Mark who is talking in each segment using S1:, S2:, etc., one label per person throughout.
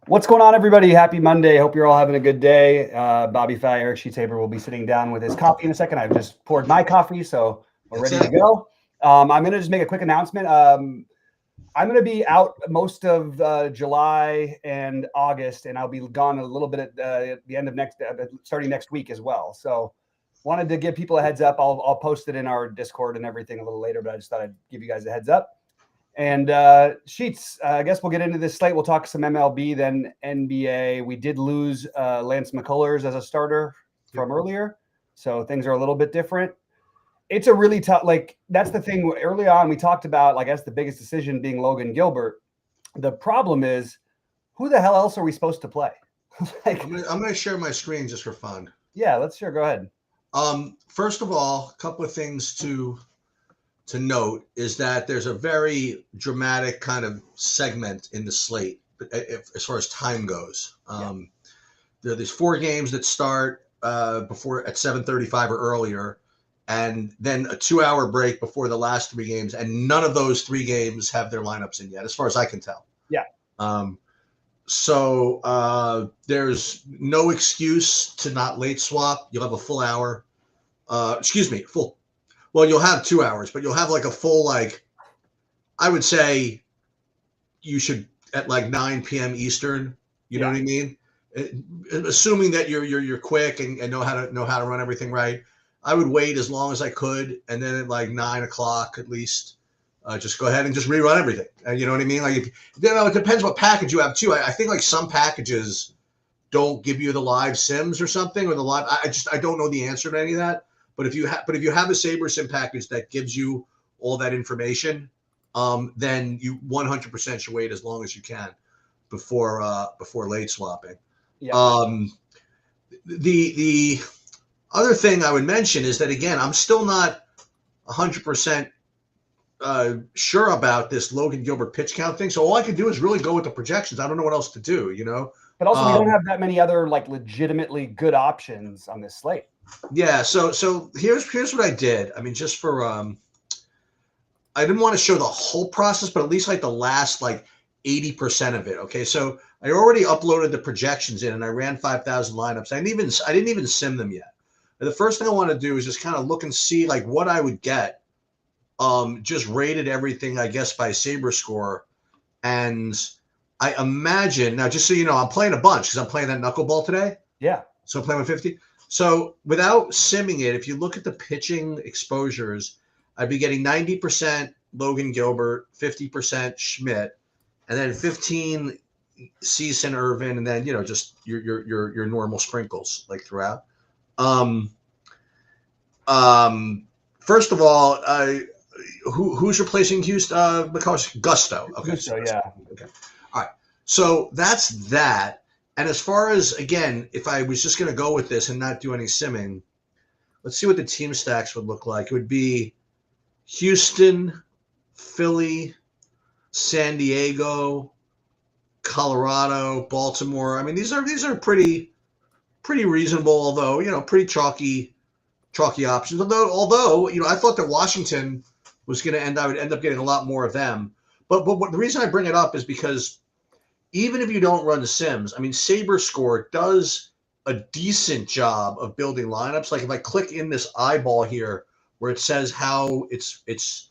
S1: What's going on, everybody? Happy Monday. Hope you're all having a good day. Bobby Fry, Eric Sheetsaber will be sitting down with his coffee in a second. I've just poured my coffee, so we're ready to go. I'm going to just make a quick announcement. I'm going to be out most of July and August, and I'll be gone a little bit at the end of starting next week as well. So wanted to give people a heads up. I'll post it in our Discord and everything a little later, but I just thought I'd give you guys a heads up. And Sheets, I guess we'll get into this slate. We'll talk some MLB, then NBA. We did lose Lance McCullers as a starter from earlier, so things are a little bit different. It's a really tough, that's the thing. Early on, we talked about, I guess, the biggest decision being Logan Gilbert. The problem is, who the hell else are we supposed to play?
S2: I'm going to share my screen just for fun.
S1: Yeah, let's Go ahead.
S2: First of all, a couple of things to note is that there's a very dramatic kind of segment in the slate as far as time goes. There are these 4 games that start before at 7:35 or earlier, and then a 2-hour break before the last 3 games, and none of those 3 games have their lineups in yet, as far as I can tell.
S1: Yeah.
S2: So there's no excuse to not late swap. You'll have a full hour. Well, you'll have 2 hours, but you'll have like a full, I would say you should at 9 p.m. Eastern. You know what I mean? Assuming that you're quick and know how to run everything right. I would wait as long as I could, and then at 9 o'clock at least, just go ahead and just rerun everything. You know what I mean? It depends what package you have too. I think some packages don't give you the live sims or something, or the live. I don't know the answer to any of that. But if you have a Saber Sim package that gives you all that information, then you 100% should wait as long as you can before late swapping.
S1: Yeah.
S2: The other thing I would mention is that, again, I'm still not 100% sure about this Logan Gilbert pitch count thing. So all I can do is really go with the projections. I don't know what else to do,
S1: But also, we don't have that many other legitimately good options on this slate.
S2: Yeah, so here's what I did. I mean, just for I didn't want to show the whole process, but at least the last 80% of it. Okay, so I already uploaded the projections in, and I ran 5,000 lineups. I didn't even sim them yet. And the first thing I want to do is just kind of look and see what I would get. Just rated everything, I guess, by Saber score, and I imagine now. Just so you know, I'm playing a bunch because I'm playing that knuckleball today.
S1: Yeah.
S2: So I'm playing with 50. So without simming it, if you look at the pitching exposures, I'd be getting 90% Logan Gilbert, 50% Schmidt, and then 15 Cease and Irvin, and then just your normal sprinkles throughout. First of all, who's replacing Houston? Gusto. Okay.
S1: Gusto, yeah.
S2: Okay. All right. So that's that. And as far as, again, if I was just going to go with this and not do any simming, let's see what the team stacks would look like. It would be Houston, Philly, San Diego, Colorado, Baltimore. I mean, these are pretty reasonable, although, pretty chalky options. Although, I thought that Washington was going to I would end up getting a lot more of them. But the reason I bring it up is because even if you don't run the sims, I mean, Saber Score does a decent job of building lineups. If I click in this eyeball here where it says how it's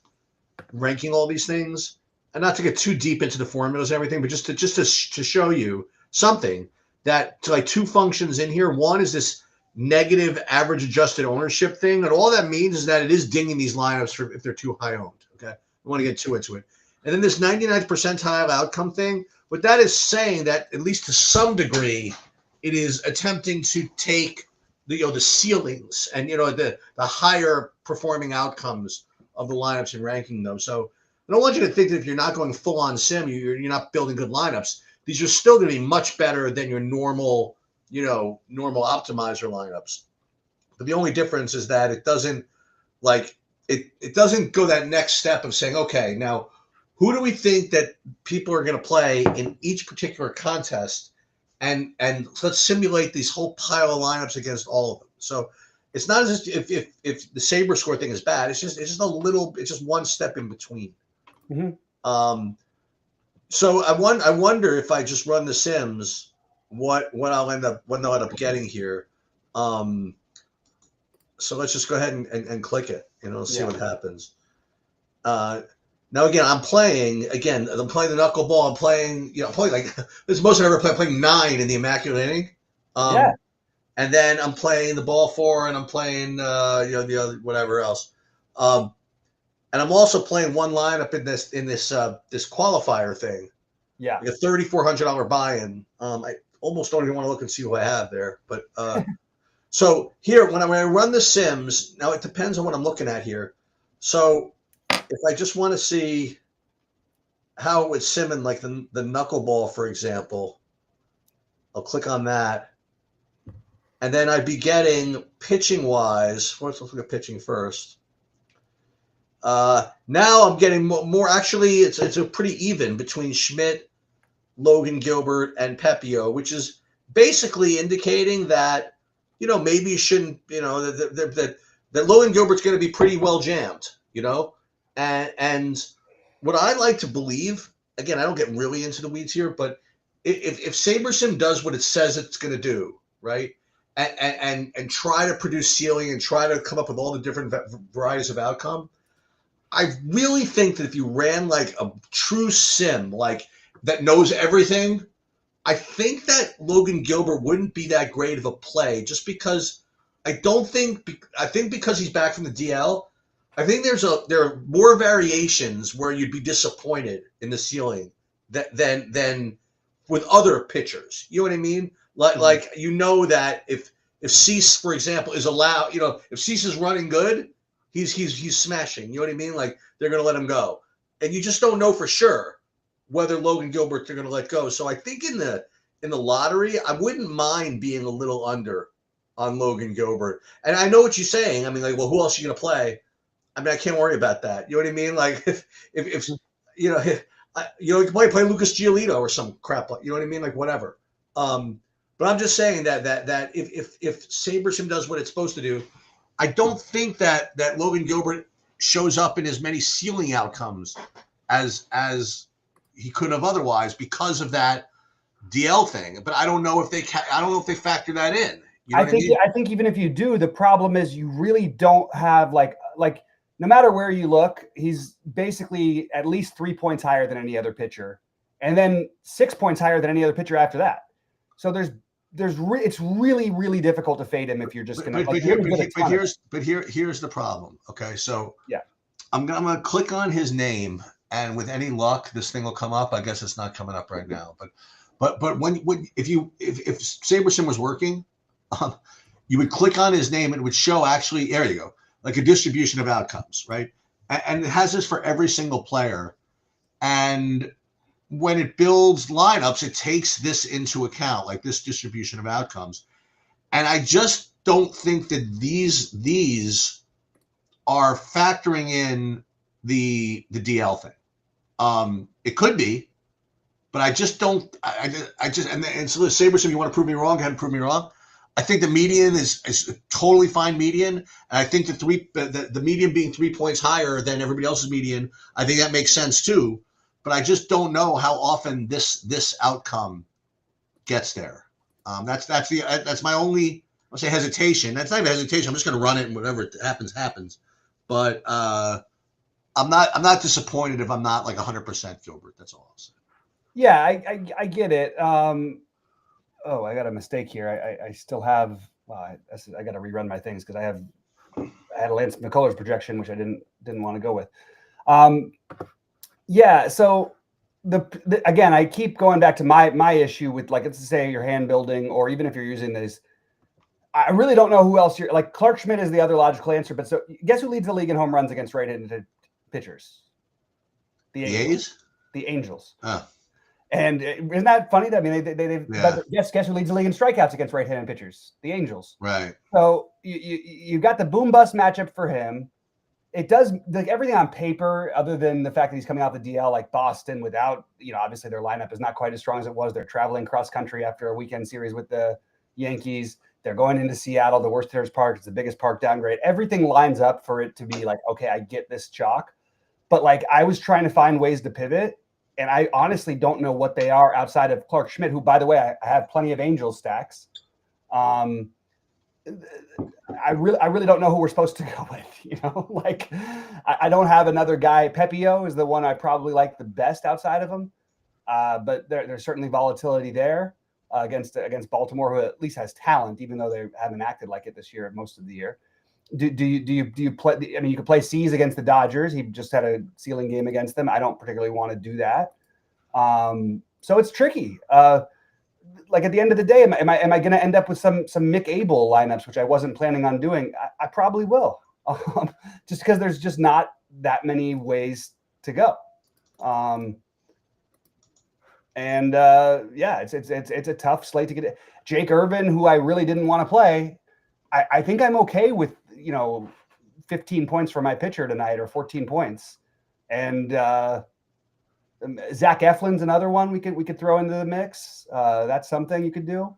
S2: ranking all these things, and not to get too deep into the formulas and everything, but just to show you something that 2 functions in here. One is this negative average adjusted ownership thing, and all that means is that it is dinging these lineups if they're too high owned. Okay, I want to get too into it. And then this 99th percentile outcome thing. What that is saying that, at least to some degree, it is attempting to take the ceilings and the higher performing outcomes of the lineups and ranking them. So I don't want you to think that if you're not going full on sim, you're not building good lineups. These are still going to be much better than your normal optimizer lineups. But the only difference is that it doesn't it doesn't go that next step of saying, okay, now who do we think that people are going to play in each particular contest, and let's simulate these whole pile of lineups against all of them. So it's not as if the Saber Score thing is bad. It's just one step in between.
S1: Mm-hmm.
S2: So I wonder if I just run the Sims, what they'll end up getting here. Um, so let's just go ahead and click it, see
S1: Yeah.
S2: what happens. Now again, I'm playing the knuckleball. I'm playing, like this is most I've ever played. I'm playing 9 in the Immaculate Inning.
S1: Yeah.
S2: And then I'm playing the ball 4, and I'm playing the other whatever else. Um, and I'm also playing one lineup in this qualifier thing.
S1: Yeah.
S2: Like a $3,400 buy-in. I almost don't even want to look and see who I have there. But so here, when I run the Sims, now it depends on what I'm looking at here. So if I just want to see how it would sim in like the knuckleball, for example, I'll click on that. And then I'd be getting pitching wise. Let's look at pitching first. Now I'm getting more. Actually, it's a pretty even between Schmidt, Logan Gilbert, and Pepio, which is basically indicating that maybe you shouldn't. That Logan Gilbert's going to be pretty well jammed. And what I like to believe, again, I don't get really into the weeds here, but if SaberSim does what it says it's going to do, right? And try to produce ceiling and try to come up with all the different varieties of outcome. I really think that if you ran like a true sim, like that knows everything, I think that Logan Gilbert wouldn't be that great of a play just because I think because he's back from the DL, I think there are more variations where you'd be disappointed in the ceiling than with other pitchers. You know what I mean? Like that if Cease, for example, is allowed, if Cease is running good, he's smashing. You know what I mean? Like they're going to let him go, and you just don't know for sure whether Logan Gilbert they're going to let go. So I think in the lottery, I wouldn't mind being a little under on Logan Gilbert. And I know what you're saying. I mean, like, well, who else are you going to play? I mean, I can't worry about that. You know what I mean? Like if you can play Lucas Giolito or some crap. You know what I mean? Like whatever. But I'm just saying that if SaberSim does what it's supposed to do, I don't think that Logan Gilbert shows up in as many ceiling outcomes as he could have otherwise because of that DL thing. But I don't know if they factor that in. You know
S1: I think even if you do, the problem is you really don't have like no matter where you look, he's basically at least 3 points higher than any other pitcher, and then 6 points higher than any other pitcher after that. So it's really, really difficult to fade him if you're just going to.
S2: But here's the problem. Okay, so
S1: yeah,
S2: I'm gonna click on his name, and with any luck, this thing will come up. I guess it's not coming up right now, but if SaberSim was working, you would click on his name and it would show actually. There you go. Like a distribution of outcomes, right? And it has this for every single player. And when it builds lineups, it takes this into account, like this distribution of outcomes. And I just don't think that these are factoring in the DL thing. It could be, but I just don't. And so SaberSim, you want to prove me wrong? Go ahead and prove me wrong. I think the median is a totally fine median. And I think the median being 3 points higher than everybody else's median, I think that makes sense too. But I just don't know how often this outcome gets there. That's my only, I'll say, hesitation. That's not even hesitation. I'm just going to run it and whatever happens. But I'm not disappointed if I'm not like 100% Gilbert. That's all I'll say.
S1: Yeah, I get it. Oh, I got a mistake here. I still have. I got to rerun my things because I had a Lance McCullers projection, which I didn't want to go with. Yeah. So again, I keep going back to my issue with, like, let's say you're hand building, or even if you're using these. I really don't know who else you're like. Clark Schmidt is the other logical answer, but so guess who leads the league in home runs against right-handed pitchers? The
S2: A's?
S1: The Angels.
S2: Oh.
S1: And isn't that funny? I mean, guess who leads the league in strikeouts against right-handed pitchers? The Angels.
S2: Right.
S1: So you got the boom bust matchup for him. It does, like, everything on paper, other than the fact that he's coming out the DL, like Boston, without, obviously their lineup is not quite as strong as it was. They're traveling cross country after a weekend series with the Yankees. They're going into Seattle, the worst hitters park. It's the biggest park downgrade. Everything lines up for it to be like, okay, I get this chalk. But like, I was trying to find ways to pivot. And I honestly don't know what they are outside of Clark Schmidt, who, by the way, I have plenty of Angels stacks. I really don't know who we're supposed to go with. Like I don't have another guy. Pepio is the one I probably like the best outside of him. But there's certainly volatility there against Baltimore, who at least has talent, even though they haven't acted like it this year most of the year. Do you play? I mean, you could play C's against the Dodgers. He just had a ceiling game against them. I don't particularly want to do that. So it's tricky. Like at the end of the day, am I going to end up with some Mick Abel lineups, which I wasn't planning on doing? I probably will, just because there's just not that many ways to go. Yeah, it's a tough slate to get. Jake Irvin, who I really didn't want to play, I think I'm okay with 15 points for my pitcher tonight or 14 points, and Zach Eflin's another one we could throw into the mix. That's something you could do,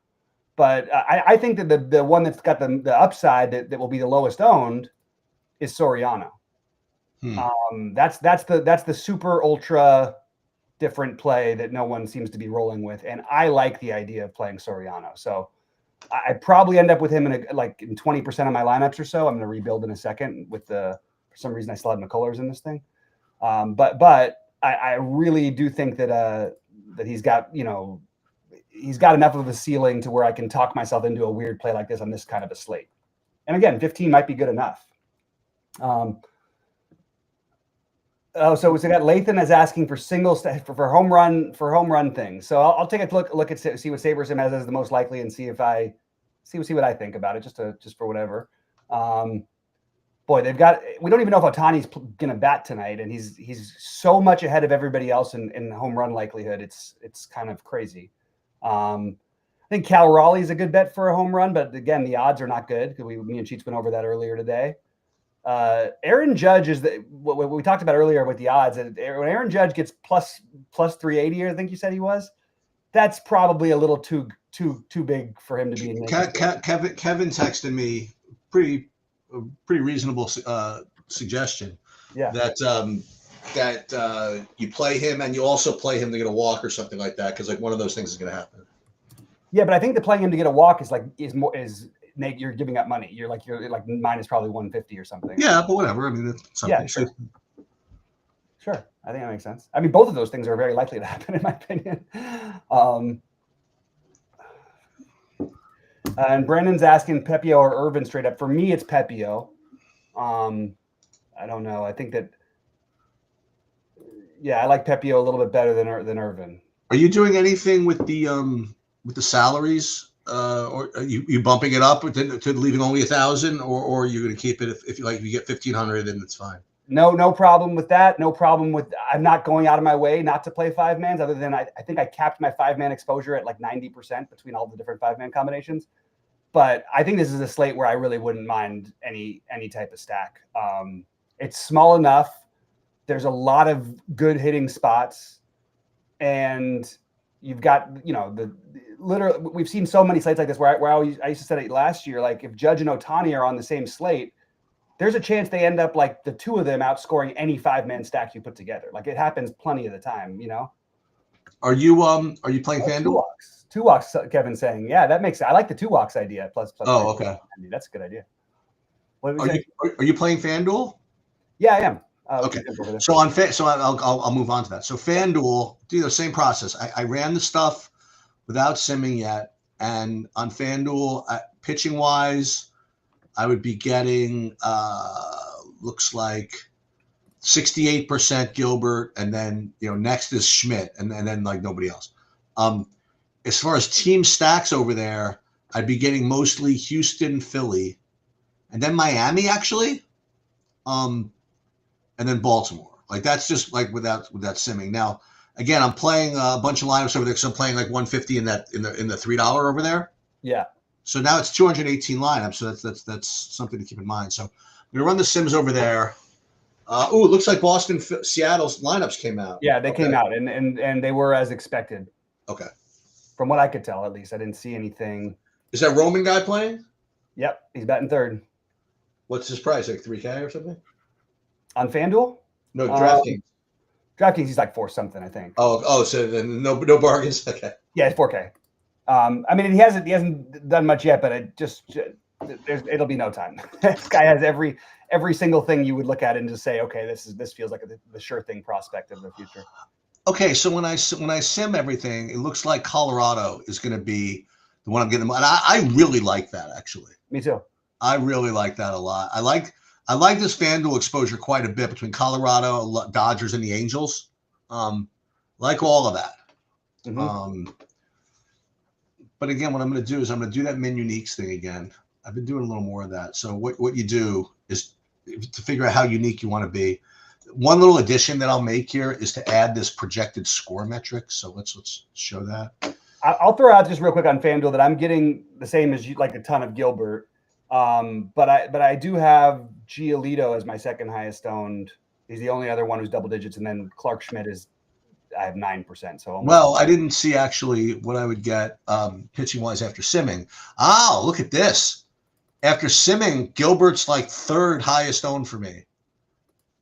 S1: but I think that the one that's got the upside that will be the lowest owned is Soriano. That's the super ultra different play that no one seems to be rolling with, and I like the idea of playing Soriano. So I probably end up with him in 20% of my lineups or so. I'm going to rebuild in a second for some reason I still have McCullers in this thing. But I really do think that he's got, he's got enough of a ceiling to where I can talk myself into a weird play like this on this kind of a slate. And again, 15 might be good enough. So we got Lathan is asking for for home run things. So I'll take a look at see what SaberSim has as the most likely and see what I think about it just for whatever. Boy, we don't even know if Ohtani's gonna bat tonight, and he's so much ahead of everybody else in home run likelihood. It's kind of crazy. I think Cal Raleigh's a good bet for a home run, but again, the odds are not good because me and Cheats went over that earlier today. Aaron Judge is what we talked about earlier with the odds. When Aaron Judge gets plus 380, I think you said he was. That's probably a little too big for him to be in.
S2: Kevin texted me pretty reasonable suggestion.
S1: Yeah.
S2: That you play him and you also play him to get a walk or something like that, because one of those things is going to happen.
S1: Yeah, but I think the playing him to get a walk is Nate, you're giving up money. You're like minus probably 150 or something.
S2: Yeah, but whatever. I mean, it's something.
S1: Yeah, sure. Sure. I think that makes sense. I mean, both of those things are very likely to happen, in my opinion. And Brandon's asking Pepio or Irvin straight up. For me, it's Pepio. I don't know. I think that, I like Pepio a little bit better than Irvin.
S2: Are you doing anything with the salaries? Or are you bumping it up to leaving only 1,000, or are you going to keep it if you get 1,500, then it's fine?
S1: No problem with that. No problem with. I'm not going out of my way not to play 5-mans. Other than I think I capped my 5-man exposure at 90% between all the different 5-man combinations. But I think this is a slate where I really wouldn't mind any type of stack. It's small enough. There's a lot of good hitting spots, and you've got literally, we've seen so many slates like this where I used to say it last year, like if Judge and Ohtani are on the same slate, there's a chance they end up like the two of them outscoring any 5-man stack you put together. Like it happens plenty of the time, Are you playing FanDuel? Two walks, Kevin's saying. Yeah, that makes sense. I like the 2 walks idea. Plus.
S2: Oh, okay.
S1: I mean, that's a good idea.
S2: Are you playing FanDuel?
S1: Yeah, I am.
S2: Okay. So I'll move on to that. So FanDuel, do the same process. I ran the stuff without simming yet, and on FanDuel, pitching wise, I would be getting looks like 68% Gilbert, and then next is Schmidt, and then nobody else. As far as team stacks over there, I'd be getting mostly Houston, Philly, and then Miami actually. And then Baltimore. That's just without simming. Now, again, I'm playing a bunch of lineups over there because I'm playing 150 in the $3 over there.
S1: Yeah.
S2: So now it's 218 lineups. So that's something to keep in mind. So I'm gonna run the sims over there. It looks like Boston, Seattle's lineups came out.
S1: Yeah, they came out and they were as expected.
S2: Okay.
S1: From what I could tell, at least I didn't see anything.
S2: Is that Roman guy playing?
S1: Yep, he's batting third.
S2: What's his price? $3K or something?
S1: On FanDuel?
S2: No, DraftKings.
S1: DraftKings, he's like 4 something, I think.
S2: So then no bargains. Okay.
S1: Yeah, it's 4K. I mean, he hasn't done much yet, but it'll be no time. This guy has every single thing you would look at and just say, okay, this feels like the sure thing prospect of the future.
S2: Okay, so when I sim everything, it looks like Colorado is going to be the one I'm getting. And I really like that, actually.
S1: Me too.
S2: I really like that a lot. I like this FanDuel exposure quite a bit between Colorado, Dodgers, and the Angels. Like all of that.
S1: Mm-hmm.
S2: But again, what I'm going to do is I'm going to do that min uniques thing again. I've been doing a little more of that. So what you do is to figure out how unique you want to be. One little addition that I'll make here is to add this projected score metric. So let's show that.
S1: I'll throw out just real quick on FanDuel that I'm getting the same as you, like a ton of Gilbert. But I do have Giolito as my second highest owned. He's the only other one who's double digits, and then Clark Schmidt I have 9%. So
S2: well, I didn't see actually what I would get pitching wise after simming. Oh, look at this. After simming, Gilbert's like third highest owned for me,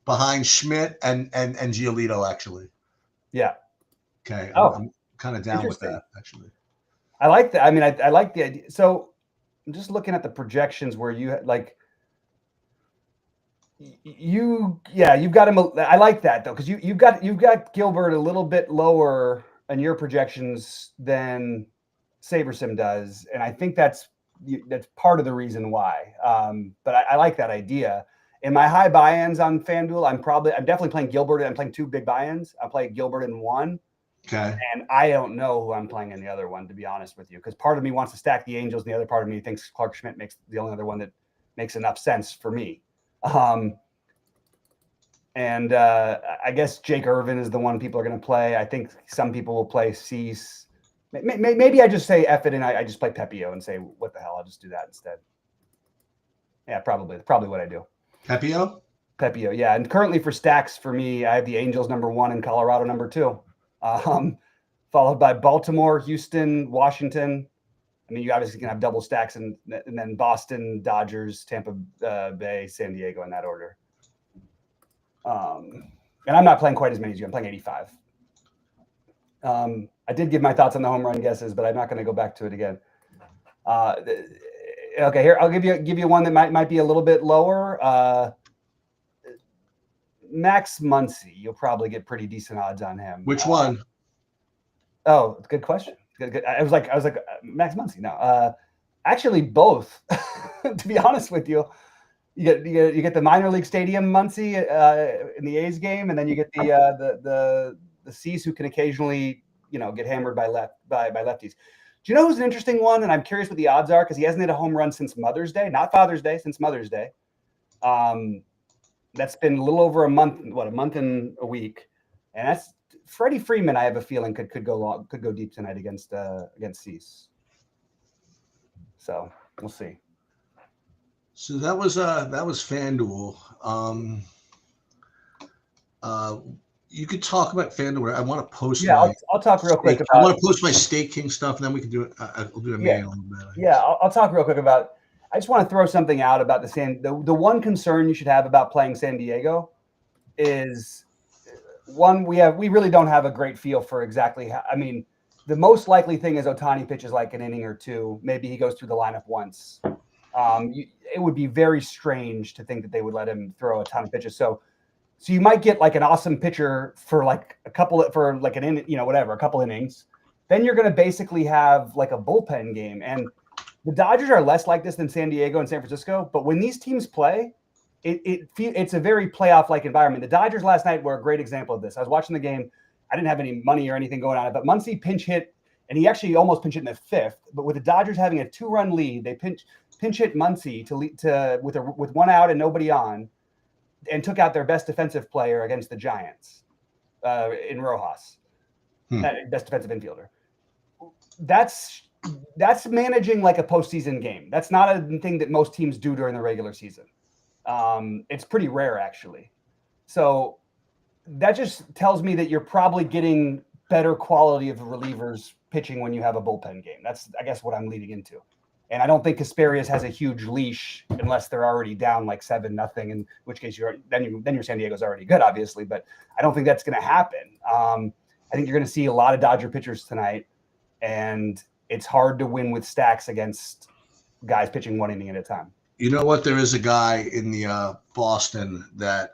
S2: behind Schmidt and Giolito, actually.
S1: Yeah.
S2: Okay. I'm kind of down with that, actually.
S1: I like that. I mean, I like the idea. So I'm just looking at the projections where you've got him. I like that though, because you've got Gilbert a little bit lower in your projections than SaberSim does, and I think that's part of the reason why. But I like that idea. In my high buy-ins on FanDuel, I'm definitely playing Gilbert. I'm playing 2 big buy-ins. I'm playing Gilbert in one.
S2: Okay.
S1: And I don't know who I'm playing in the other one, to be honest with you, because part of me wants to stack the Angels, and the other part of me thinks Clark Schmidt makes the only other one that makes enough sense for me. And I guess Jake Irvin is the one people are going to play. I think some people will play Cease. Maybe I just say F it and I just play Pepio and say, what the hell? I'll just do that instead. Yeah, probably what I do.
S2: Pepio,
S1: yeah. And currently for stacks for me, I have the Angels number 1 and Colorado number 2. Followed by Baltimore, Houston, Washington. I mean, you obviously can have double stacks and then Boston, Dodgers, Tampa Bay, San Diego in that order. And I'm not playing quite as many as you. I'm playing 85. I did give my thoughts on the home run guesses, but I'm not going to go back to it again. Okay, here I'll give you one that might be a little bit lower. Max Muncy, you'll probably get pretty decent odds on him.
S2: Which one?
S1: Oh, good question. Good. I was like Max Muncy. No, actually both. To be honest with you, you get the minor league stadium Muncy in the A's game, and then you get the Cease who can occasionally get hammered by lefties. Do you know who's an interesting one? And I'm curious what the odds are because he hasn't hit a home run since Mother's Day, not Father's Day, since Mother's Day. That's been a little over a month and a week, and that's Freddie Freeman. I have a feeling could go deep tonight against Cease. So we'll see.
S2: So that was FanDuel. You could talk about FanDuel. I want to post.
S1: Yeah, I'll talk real quick.
S2: I want to post my staking stuff, and then we can do it. We'll do a manual.
S1: Yeah, I'll talk real quick about. I just want to throw something out about the one concern you should have about playing San Diego is one, we really don't have a great feel for exactly how. I mean, the most likely thing is Ohtani pitches like an inning or two. Maybe he goes through the lineup once. It would be very strange to think that they would let him throw a ton of pitches. So you might get like an awesome pitcher for like a couple a couple innings. Then you're going to basically have like a bullpen game. And the Dodgers are less like this than San Diego and San Francisco. But when these teams play, it's a very playoff-like environment. The Dodgers last night were a great example of this. I was watching the game. I didn't have any money or anything going on it, but Muncy pinch hit, and he actually almost pinch hit in the 5th. But with the Dodgers having a 2-run lead, they pinch hit Muncy with 1 out and nobody on, and took out their best defensive player against the Giants in Rojas, best defensive infielder. That's managing like a postseason game. That's not a thing that most teams do during the regular season. It's pretty rare, actually. So that just tells me that you're probably getting better quality of relievers pitching when you have a bullpen game. That's, I guess, what I'm leading into. And I don't think Kasperius has a huge leash unless they're already down like 7-0, in which case then your San Diego's already good, obviously. But I don't think that's going to happen. I think you're going to see a lot of Dodger pitchers tonight, and it's hard to win with stacks against guys pitching 1 inning at a time.
S2: You know what? There is a guy in the Boston that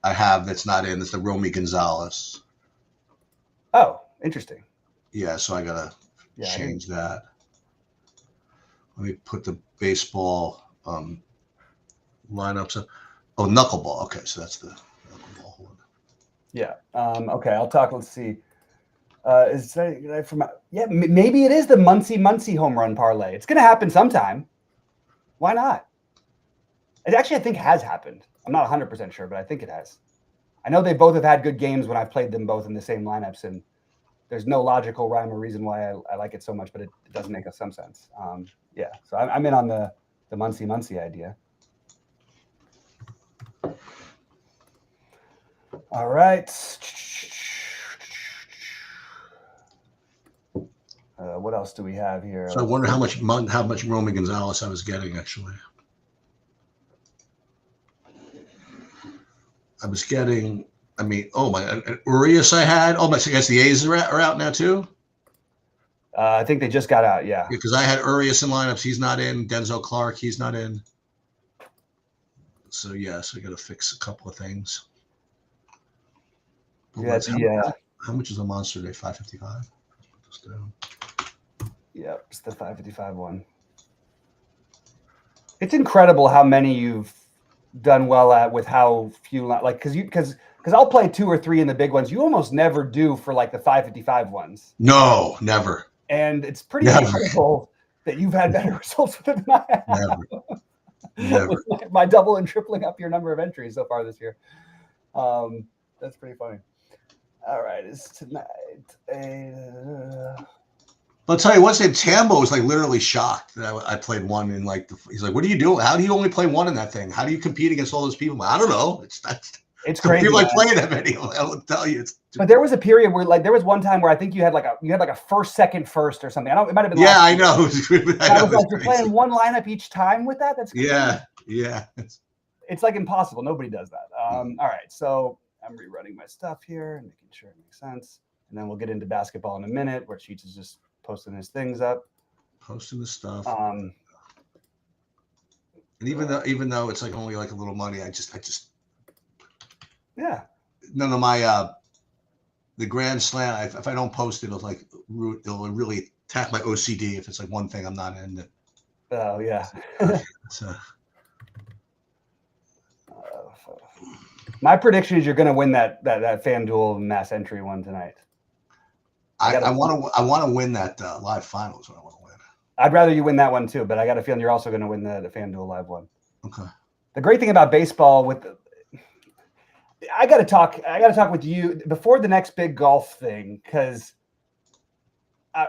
S2: I have that's not in. It's the Romy Gonzalez.
S1: Oh, interesting.
S2: Yeah, so I gotta change that. Let me put the baseball lineups up. Oh, knuckleball. Okay, so that's the knuckleball one.
S1: Yeah. Okay, I'll talk. Let's see. Maybe it is the Muncie home run parlay. It's going to happen sometime. Why not? It actually, I think, has happened. I'm not 100% sure, but I think it has. I know they both have had good games when I've played them both in the same lineups, and there's no logical rhyme or reason why I like it so much, but it does make some sense. Yeah, so I'm in on the Muncie idea. All right. What else do we have here?
S2: So I wonder how much Romy Gonzalez I was getting, actually. I was getting, Urias I had. Oh, I guess the A's are out now, too?
S1: I think they just got out, yeah.
S2: Because I had Urias in lineups. He's not in. Denzel Clark, he's not in. So, yes, I got to fix a couple of things. How much is a Monster Day? $5.55? Just down.
S1: Yep, it's the 555 one. It's incredible how many you've done well at with how few, like, because I'll play 2 or 3 in the big ones. You almost never do for like the 555 ones.
S2: No, never.
S1: And it's pretty incredible that you've had better results with it than I have.
S2: Never.
S1: By double and tripling up your number of entries so far this year. That's pretty funny. All right, it's tonight.
S2: I'll tell you, once Tambo was like literally shocked that I played 1 in like he's like, "What are you doing? How do you only play 1 in that thing? How do you compete against all those people?" I'm like, I don't know. It's crazy. People like playing that many. I will tell you.
S1: But there was a period where there was one time where I think you had like a first, second, first or something. It might have been.
S2: Yeah, I know.
S1: I was like, you're playing 1 lineup each time with that. That's crazy.
S2: Yeah.
S1: It's like impossible. Nobody does that. All right, so I'm rerunning my stuff here and making sure it makes sense, and then we'll get into basketball in a minute, where Cheats is just posting his things up,
S2: posting the stuff. And even though it's like only like a little money, I just none of my the Grand Slam. If I don't post it, it'll really attack my OCD if it's like one thing I'm not in.
S1: Oh yeah. My prediction is you're going to win that FanDuel mass entry one tonight.
S2: I want to win that live finals. What I want to win.
S1: I'd rather you win that one too, but I got a feeling you're also going to win the FanDuel live one.
S2: Okay.
S1: The great thing about baseball I got to talk with you before the next big golf thing, because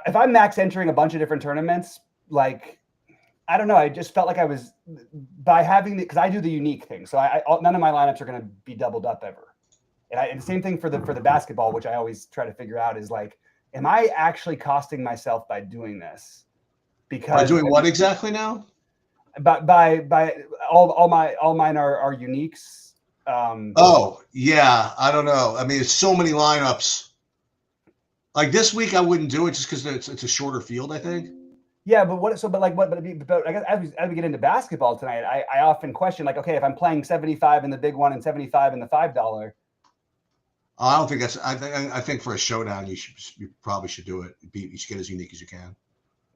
S1: if I'm max entering a bunch of different tournaments, like, I don't know, I just felt like I was, by having because I do the unique thing, so none of my lineups are going to be doubled up ever. And the same thing for the basketball, which I always try to figure out is like, am I actually costing myself by doing this? Because
S2: by doing what exactly now?
S1: By all mine are uniques.
S2: Oh yeah, I don't know. I mean, it's so many lineups. Like this week, I wouldn't do it just because it's a shorter field, I think.
S1: Yeah, but I guess as we get into basketball tonight, I often question, like, okay, if I'm playing 75 in the big one and 75 in the $5.
S2: I don't think that's. I think for a showdown, you probably should do it. You should get as unique as you can.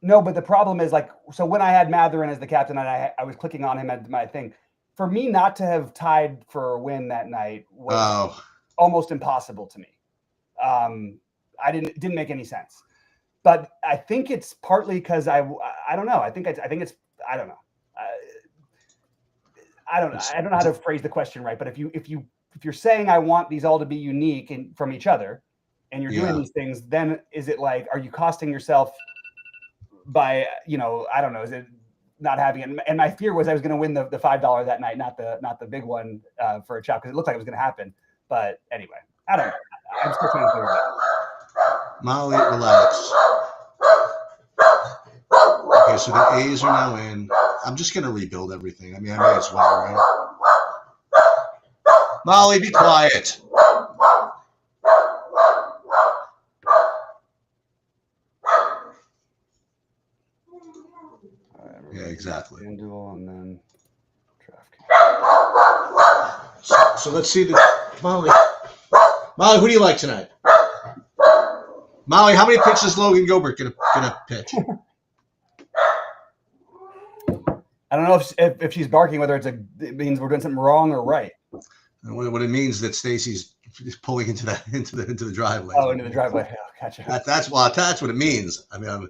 S1: No, but the problem is, like, so when I had Matherin as the captain, and I was clicking on him at my thing. For me not to have tied for a win that night was almost impossible to me. I didn't make any sense. But I think it's partly because I don't know. I think it's I don't know. I don't know how to phrase the question right. But if you're saying I want these all to be unique from each other, and you're doing these things, then is it like, are you costing yourself by, I don't know, is it not having it? And my fear was I was going to win the $5 that night, not the big one for a chop, because it looked like it was going to happen. But anyway, I don't know. I'm still trying to figure it out.
S2: Molly, relax. Okay, Okay, so the A's are now in. I'm just going to rebuild everything. I mean, I may as well, right? Molly, be quiet. Yeah, exactly.
S1: FanDuel and then
S2: So let's see the Molly. Molly, who do you like tonight? Molly, how many pitches is Logan Gilbert gonna pitch?
S1: I don't know if she's barking whether it means we're doing something wrong or right.
S2: What it means that Stacy's pulling into the driveway.
S1: Oh, into the driveway. Oh, gotcha.
S2: That's what it means. I mean,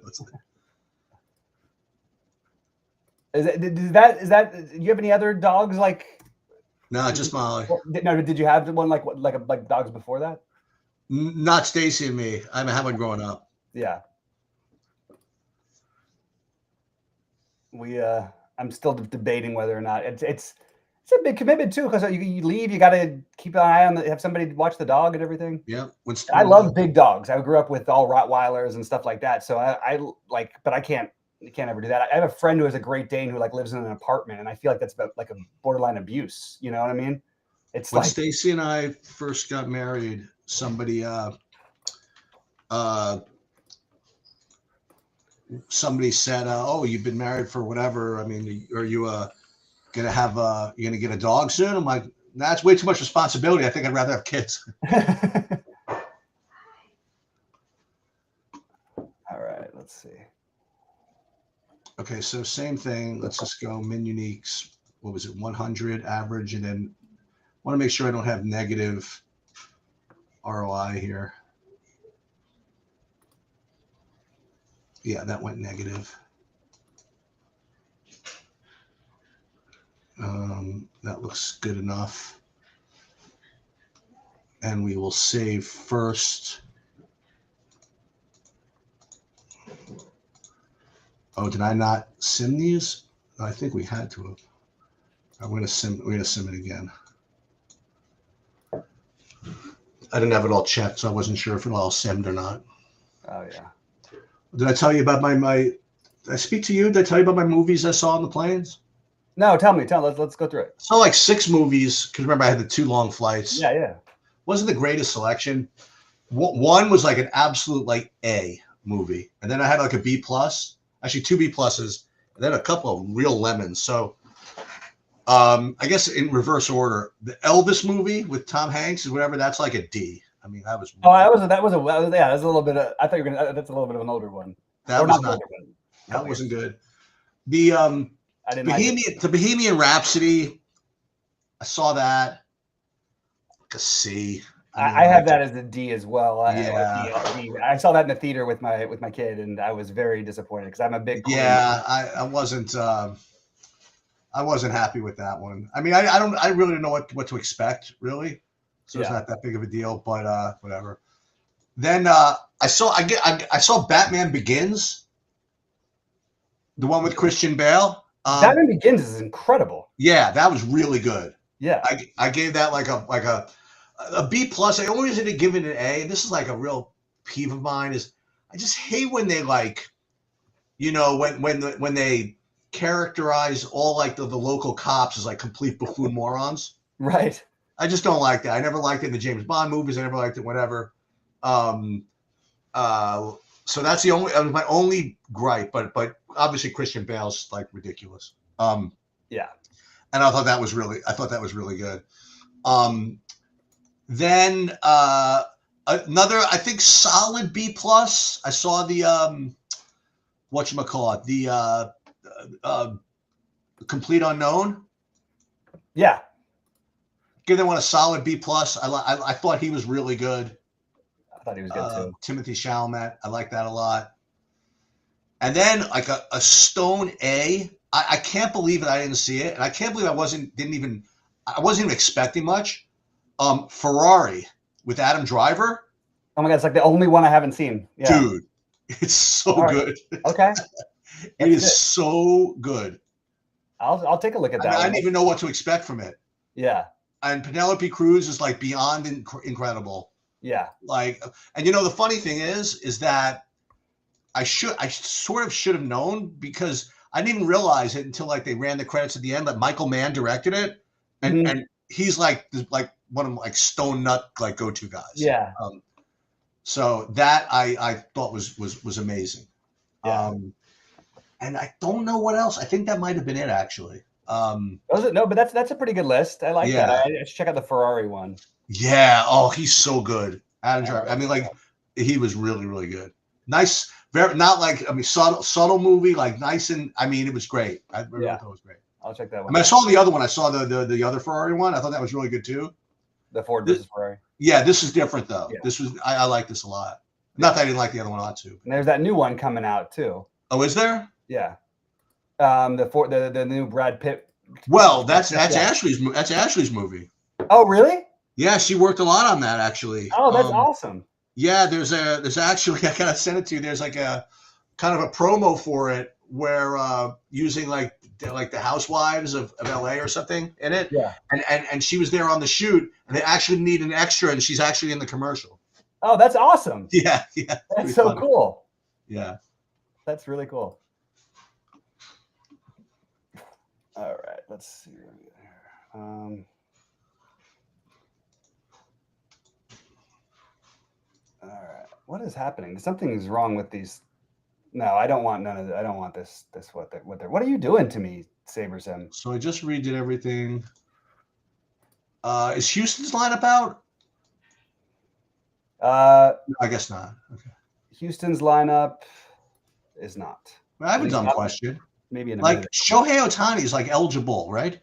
S1: is that? Do you have any other dogs like?
S2: No, just Molly.
S1: No, did you have one like dogs before that?
S2: Not Stacy and me. I haven't grown up.
S1: Yeah. I'm still debating whether or not it's a big commitment too, because you leave, you got to keep an eye on have somebody watch the dog and everything.
S2: Yeah.
S1: I love big dogs. I grew up with all Rottweilers and stuff like that. So I like, but I can't ever do that. I have a friend who has a Great Dane who lives in an apartment, and I feel like that's about like a borderline abuse. You know what I mean? It's
S2: when
S1: like
S2: Stacy and I first got married, somebody said, "Oh, you've been married for whatever. I mean, are you gonna get a dog soon?" I'm like, "That's way too much responsibility. I think I'd rather have kids."
S1: All right, let's see.
S2: Okay, so same thing. Let's just go min uniques. What was it? 100 average, and then want to make sure I don't have negative ROI here. Yeah, that went negative. That looks good enough. And we will save first. Oh, did I not sim these? I think we had to have. I'm gonna sim it again. I didn't have it all checked, so I wasn't sure if it all simmed or not.
S1: Oh yeah.
S2: Did I tell you about my did I speak to you? Did I tell you about my movies I saw on the planes?
S1: No, tell me. Let's go through it.
S2: I saw like 6 movies because remember I had the 2 long flights.
S1: Yeah.
S2: Wasn't the greatest selection. One was like an absolute like A movie, and then I had like a B plus, actually 2 B pluses, and then a couple of real lemons. So, I guess in reverse order, the Elvis movie with Tom Hanks or whatever, that's like a D. I mean, that was.
S1: Oh, that was a little bit of. I thought you were gonna. That's a little bit of an older one.
S2: That was not. That wasn't good. The Bohemian Rhapsody. I saw that. Like a C.
S1: I have that as a D as well.
S2: Yeah.
S1: I saw that in the theater with my kid, and I was very disappointed because I'm a big.
S2: Yeah, I wasn't. I wasn't happy with that one. I mean, I really don't know what to expect, really. So it's not that big of a deal, but whatever. Then I saw Batman Begins, the one with Christian Bale.
S1: Batman Begins is incredible.
S2: Yeah, that was really good.
S1: Yeah,
S2: I gave that like a B plus. The only reason to give it an A, and this is like a real peeve of mine, is I just hate when they like, when they characterize all like the local cops as like complete buffoon morons.
S1: Right.
S2: I just don't like that. I never liked it in the James Bond movies. I never liked it, whatever. So that's my only gripe. But obviously Christian Bale's like ridiculous.
S1: Yeah.
S2: And I thought that was really good. Then another, I think, solid B plus. I saw the whatchamacallit, the Complete Unknown.
S1: Yeah.
S2: Give that one a solid B plus. I thought he was really good.
S1: I thought he was good too.
S2: Timothy Chalamet. I like that a lot. And then like a stone A. I can't believe that I didn't see it, and I can't believe I wasn't even expecting much. Ferrari with Adam Driver.
S1: Oh my god, it's like the only one I haven't seen. Yeah.
S2: Dude, it's so good.
S1: Okay.
S2: It is so good.
S1: I'll take a look at that.
S2: I didn't even know what to expect from it.
S1: Yeah.
S2: And Penelope Cruz is like beyond incredible.
S1: Yeah.
S2: Like, and the funny thing is that I sort of should have known because I didn't even realize it until like they ran the credits at the end. Like Michael Mann directed it, and he's like one of them, like stone nut like go-to guys.
S1: Yeah.
S2: So that I thought was amazing.
S1: Yeah.
S2: And I don't know what else. I think that might have been it actually.
S1: No, but that's a pretty good list. I like that. I should check out the Ferrari one.
S2: Yeah. Oh, he's so good. Adam Driver. I mean, like he was really, really good. Nice. Very not like subtle movie. Like nice and I mean, it was great. I really thought it was great.
S1: I'll check that one.
S2: I mean, I saw the other one. I saw the other Ferrari one. I thought that was really good too.
S1: The Ford versus Ferrari.
S2: Yeah, this is different though.
S1: Yeah.
S2: This was I like this a lot. Not that I didn't like the other one a lot too.
S1: And there's that new one coming out too.
S2: Oh, is there?
S1: Yeah. The new Brad Pitt.
S2: Well, that's Ashley's movie.
S1: Oh, really?
S2: Yeah, she worked a lot on that actually.
S1: Oh, that's awesome.
S2: Yeah, there's actually I gotta send it to you. There's like a kind of a promo for it where using like the housewives of LA or something in it.
S1: Yeah.
S2: And she was there on the shoot and they actually need an extra and she's actually in the commercial.
S1: Oh, that's awesome.
S2: Yeah.
S1: That's so cool.
S2: Yeah.
S1: That's really cool. All right, let's see what we got here. All right, what is happening? Something's wrong with these. No, I don't want none of that. I don't want this. What are you doing to me, SaberSim?
S2: So I just redid everything. Is Houston's lineup out? No, I guess not. Okay.
S1: Houston's lineup is not.
S2: I have a dumb question.
S1: Maybe in a
S2: like
S1: minute.
S2: Shohei Ohtani is like eligible, right?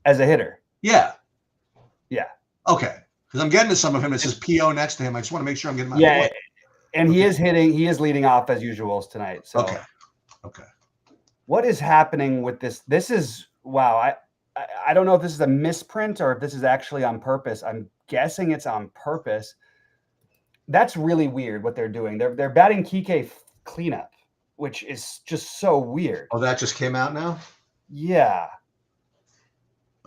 S1: As a hitter.
S2: Yeah.
S1: Yeah.
S2: Okay. Because I'm getting to some of him. It says PO next to him. I just want to make sure I'm getting my
S1: point. And he is hitting. He is leading off as usual tonight. So
S2: Okay.
S1: What is happening with this? This is wow. I don't know if this is a misprint or if this is actually on purpose. I'm guessing it's on purpose. That's really weird what they're doing. They're batting Kike cleanup, which is just so weird.
S2: Oh, that just came out now?
S1: Yeah.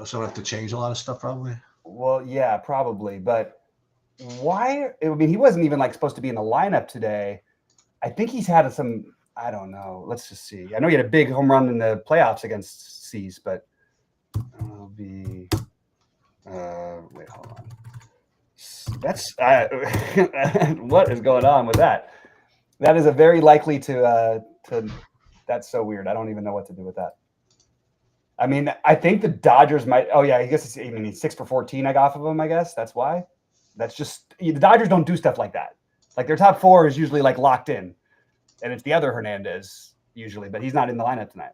S2: So I have to change a lot of stuff probably?
S1: Well, yeah, probably. But why? I mean, he wasn't even like supposed to be in the lineup today. I think he's had some, I don't know. Let's just see. I know he had a big home run in the playoffs against C's, but it'll be, wait, hold on. That's, what is going on with that? That is a very likely to, that's so weird. I don't even know what to do with that. I mean, I think the Dodgers might, oh yeah, I guess it's, I mean, he's 6 for 14 I got off of him, I guess. That's why. That's just, the Dodgers don't do stuff like that. Like their top 4 is usually like locked in. And it's the other Hernandez usually, but he's not in the lineup tonight.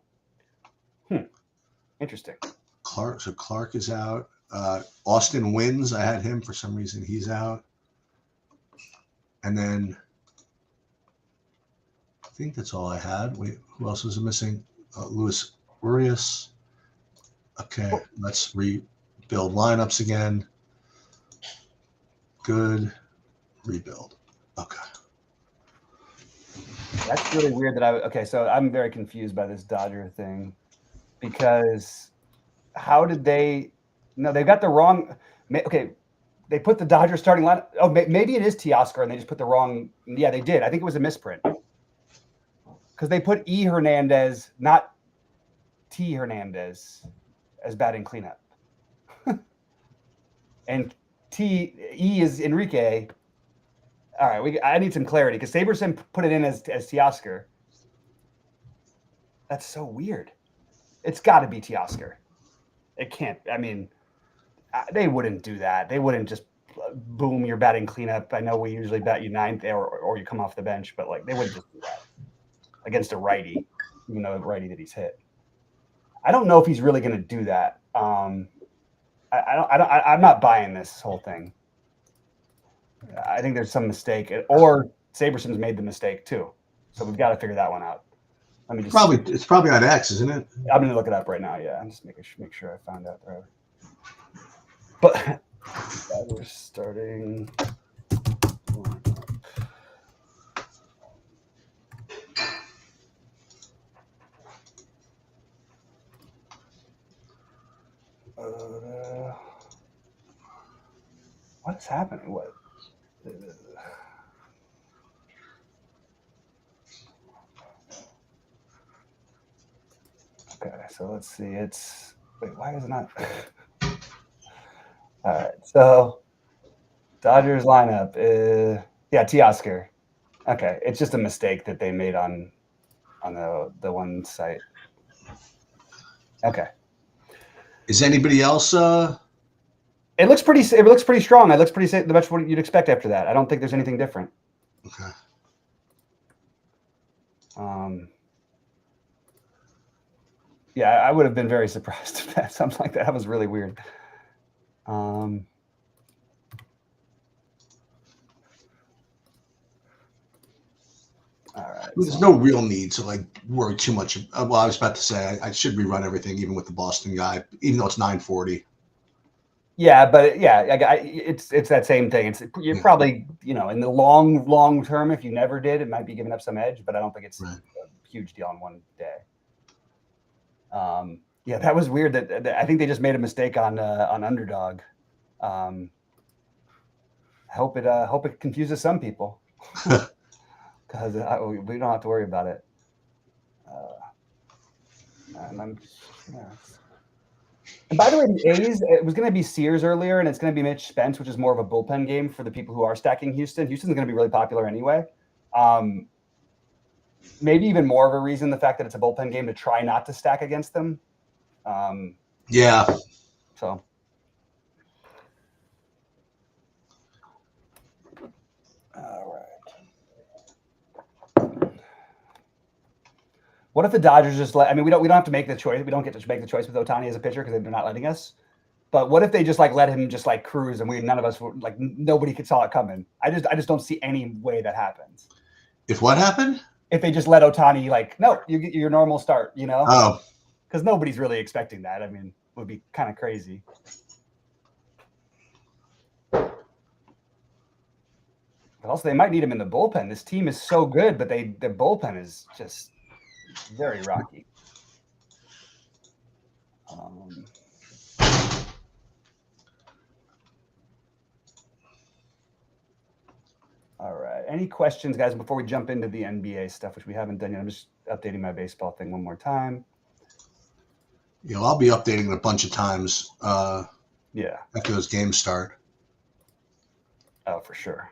S1: Interesting.
S2: Clark is out. Austin wins. I had him for some reason. He's out. And then I think that's all I had. Wait, who else was missing? Luis Urias. Okay, let's rebuild lineups again. Good. Rebuild. Okay.
S1: That's really weird that okay, so I'm very confused by this Dodger thing because how did they, no, they got the wrong, okay, they put the Dodgers starting line. Oh, maybe it is Teoscar and they just put the wrong, yeah, they did. I think it was a misprint because they put E. Hernandez, not T. Hernandez as batting cleanup. And E is Enrique. All right, I need some clarity because SaberSim put it in as Teoscar. That's so weird. It's got to be Teoscar. It can't. I mean, they wouldn't do that. They wouldn't just boom, you're batting cleanup. I know we usually bat you 9th or you come off the bench, but like they wouldn't just do that against a righty, even though the righty that he's hit. I don't know if he's really going to do that. I'm not buying this whole thing. I think there's some mistake, or SaberSim's made the mistake too. So we've got to figure that one out. Let me just
S2: it's probably on X, isn't it?
S1: I'm gonna look it up right now. Yeah, I'm just make sure I found out there. But we're starting. What's happening? What? so let's see. Wait, why is it not? All right, so Dodgers lineup is Teoscar. Okay, it's just a mistake that they made on the one site. Okay.
S2: Is anybody else?
S1: It looks pretty strong. It looks pretty much what you'd expect after that. I don't think there's anything different.
S2: Okay.
S1: Yeah, I would have been very surprised if that something like that. That was really weird. All right.
S2: There's no real need to like worry too much. Well, I was about to say I should rerun everything, even with the Boston guy, even though it's 940.
S1: Yeah, but it's that same thing. You're probably in the long term, if you never did, it might be giving up some edge, but I don't think it's a huge deal on one day. Yeah, that was weird. That I think they just made a mistake on Underdog. I hope it confuses some people because we don't have to worry about it. And by the way, the A's, it was going to be Sears earlier, and it's going to be Mitch Spence, which is more of a bullpen game for the people who are stacking Houston. Houston's going to be really popular anyway. Maybe even more of a reason the fact that it's a bullpen game to try not to stack against them.
S2: Yeah.
S1: So. All right. What if the Dodgers just we don't have to make the choice. We don't get to make the choice with Ohtani as a pitcher because they're not letting us. But what if they just let him just cruise and none of us nobody saw it coming? I just don't see any way that happens.
S2: If what happened?
S1: If they just let Ohtani no, you get your normal start,
S2: Oh.
S1: Because nobody's really expecting that. I mean, it would be kind of crazy. But also, they might need him in the bullpen. This team is so good, but their bullpen is just very rocky. All right. Any questions, guys, before we jump into the NBA stuff, which we haven't done yet? I'm just updating my baseball thing one more time.
S2: I'll be updating it a bunch of times.
S1: After
S2: those games start.
S1: Oh, for sure.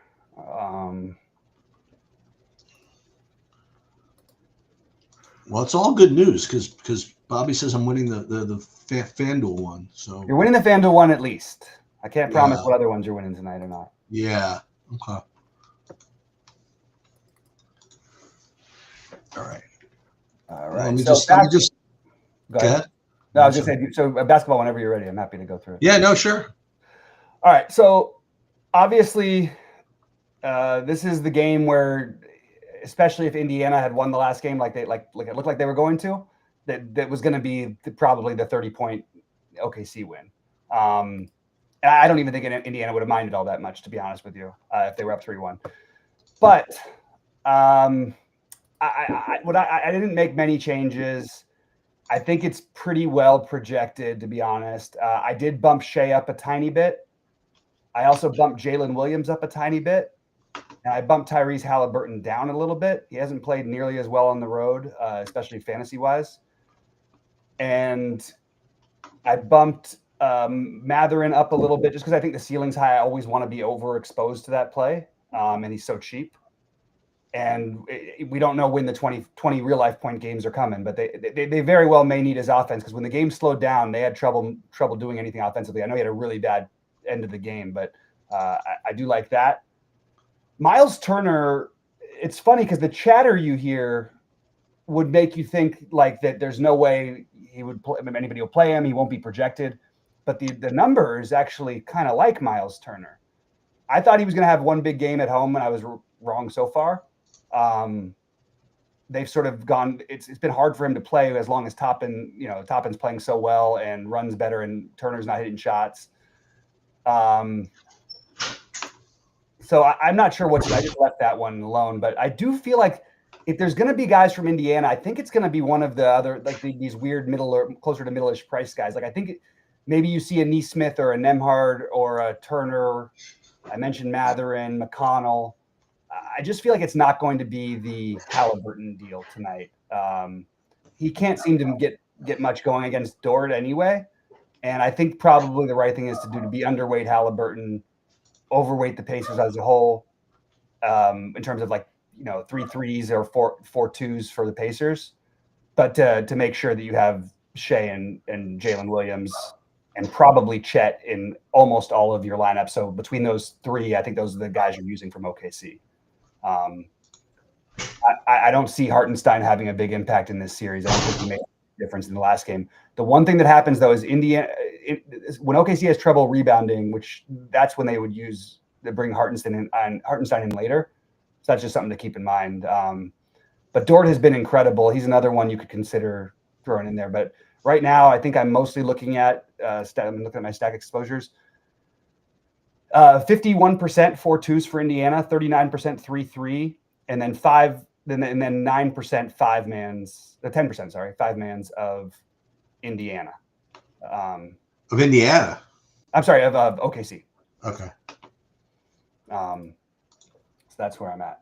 S2: Well, it's all good news because Bobby says I'm winning the FanDuel one. So
S1: you're winning the FanDuel one at least. I can't promise what other ones you're winning tonight or not.
S2: Yeah. Okay. All right.
S1: Let
S2: me just go ahead.
S1: No, I was just saying. So basketball, whenever you're ready, I'm happy to go through it.
S2: Yeah. No. Sure.
S1: All right. So obviously, this is the game where, especially if Indiana had won the last game, like it looked like they were going to, that was going to be probably the 30-point OKC win. And I don't even think Indiana would have minded all that much, to be honest with you, if they were up 3-1. But I didn't make many changes. I think it's pretty well projected, to be honest. I did bump Shea up a tiny bit. I also bumped Jalen Williams up a tiny bit. And I bumped Tyrese Halliburton down a little bit. He hasn't played nearly as well on the road, especially fantasy-wise. And I bumped Matherin up a little bit just because I think the ceiling's high. I always want to be overexposed to that play, and he's so cheap. And we don't know when the 20 real-life point games are coming, but they very well may need his offense because when the game slowed down, they had trouble doing anything offensively. I know he had a really bad end of the game, but I do like that. Miles Turner, it's funny because the chatter you hear would make you think that there's no way anybody will play him. He won't be projected. But the numbers actually kind of like Miles Turner. I thought he was going to have one big game at home, and I was wrong so far. They've sort of gone. It's been hard for him to play as long as Toppin's playing so well and runs better, and Turner's not hitting shots. So I'm not sure I just left that one alone, but I do feel like if there's going to be guys from Indiana, I think it's going to be one of the other, these weird middle or closer to middle-ish price guys. I think maybe you see a Neesmith or a Nemhard or a Turner. I mentioned Matherin, McConnell. I just feel like it's not going to be the Halliburton deal tonight. he can't seem to get much going against Dort anyway. And I think probably the right thing is to be underweight Halliburton, overweight the Pacers as a whole, in terms of like, 3 threes or 4 twos for the Pacers, but to make sure that you have Shea and Jalen Williams and probably Chet in almost all of your lineups. So between those three, I think those are the guys you're using from OKC. I don't see Hartenstein having a big impact in this series. I don't think he made a difference in the last game. The one thing that happens, though, is Indiana, when OKC has trouble rebounding, which that's when they would bring Hartenstein in later. So that's just something to keep in mind. But Dort has been incredible. He's another one you could consider throwing in there. But right now, I think I'm mostly looking at I'm looking at my stack exposures. 51% 4 twos for Indiana, 39% 3-3, and then 9% 5 mans, 10%, sorry, 5 mans of Indiana.
S2: Of Indiana?
S1: I'm sorry, of OKC.
S2: Okay.
S1: So that's where I'm at.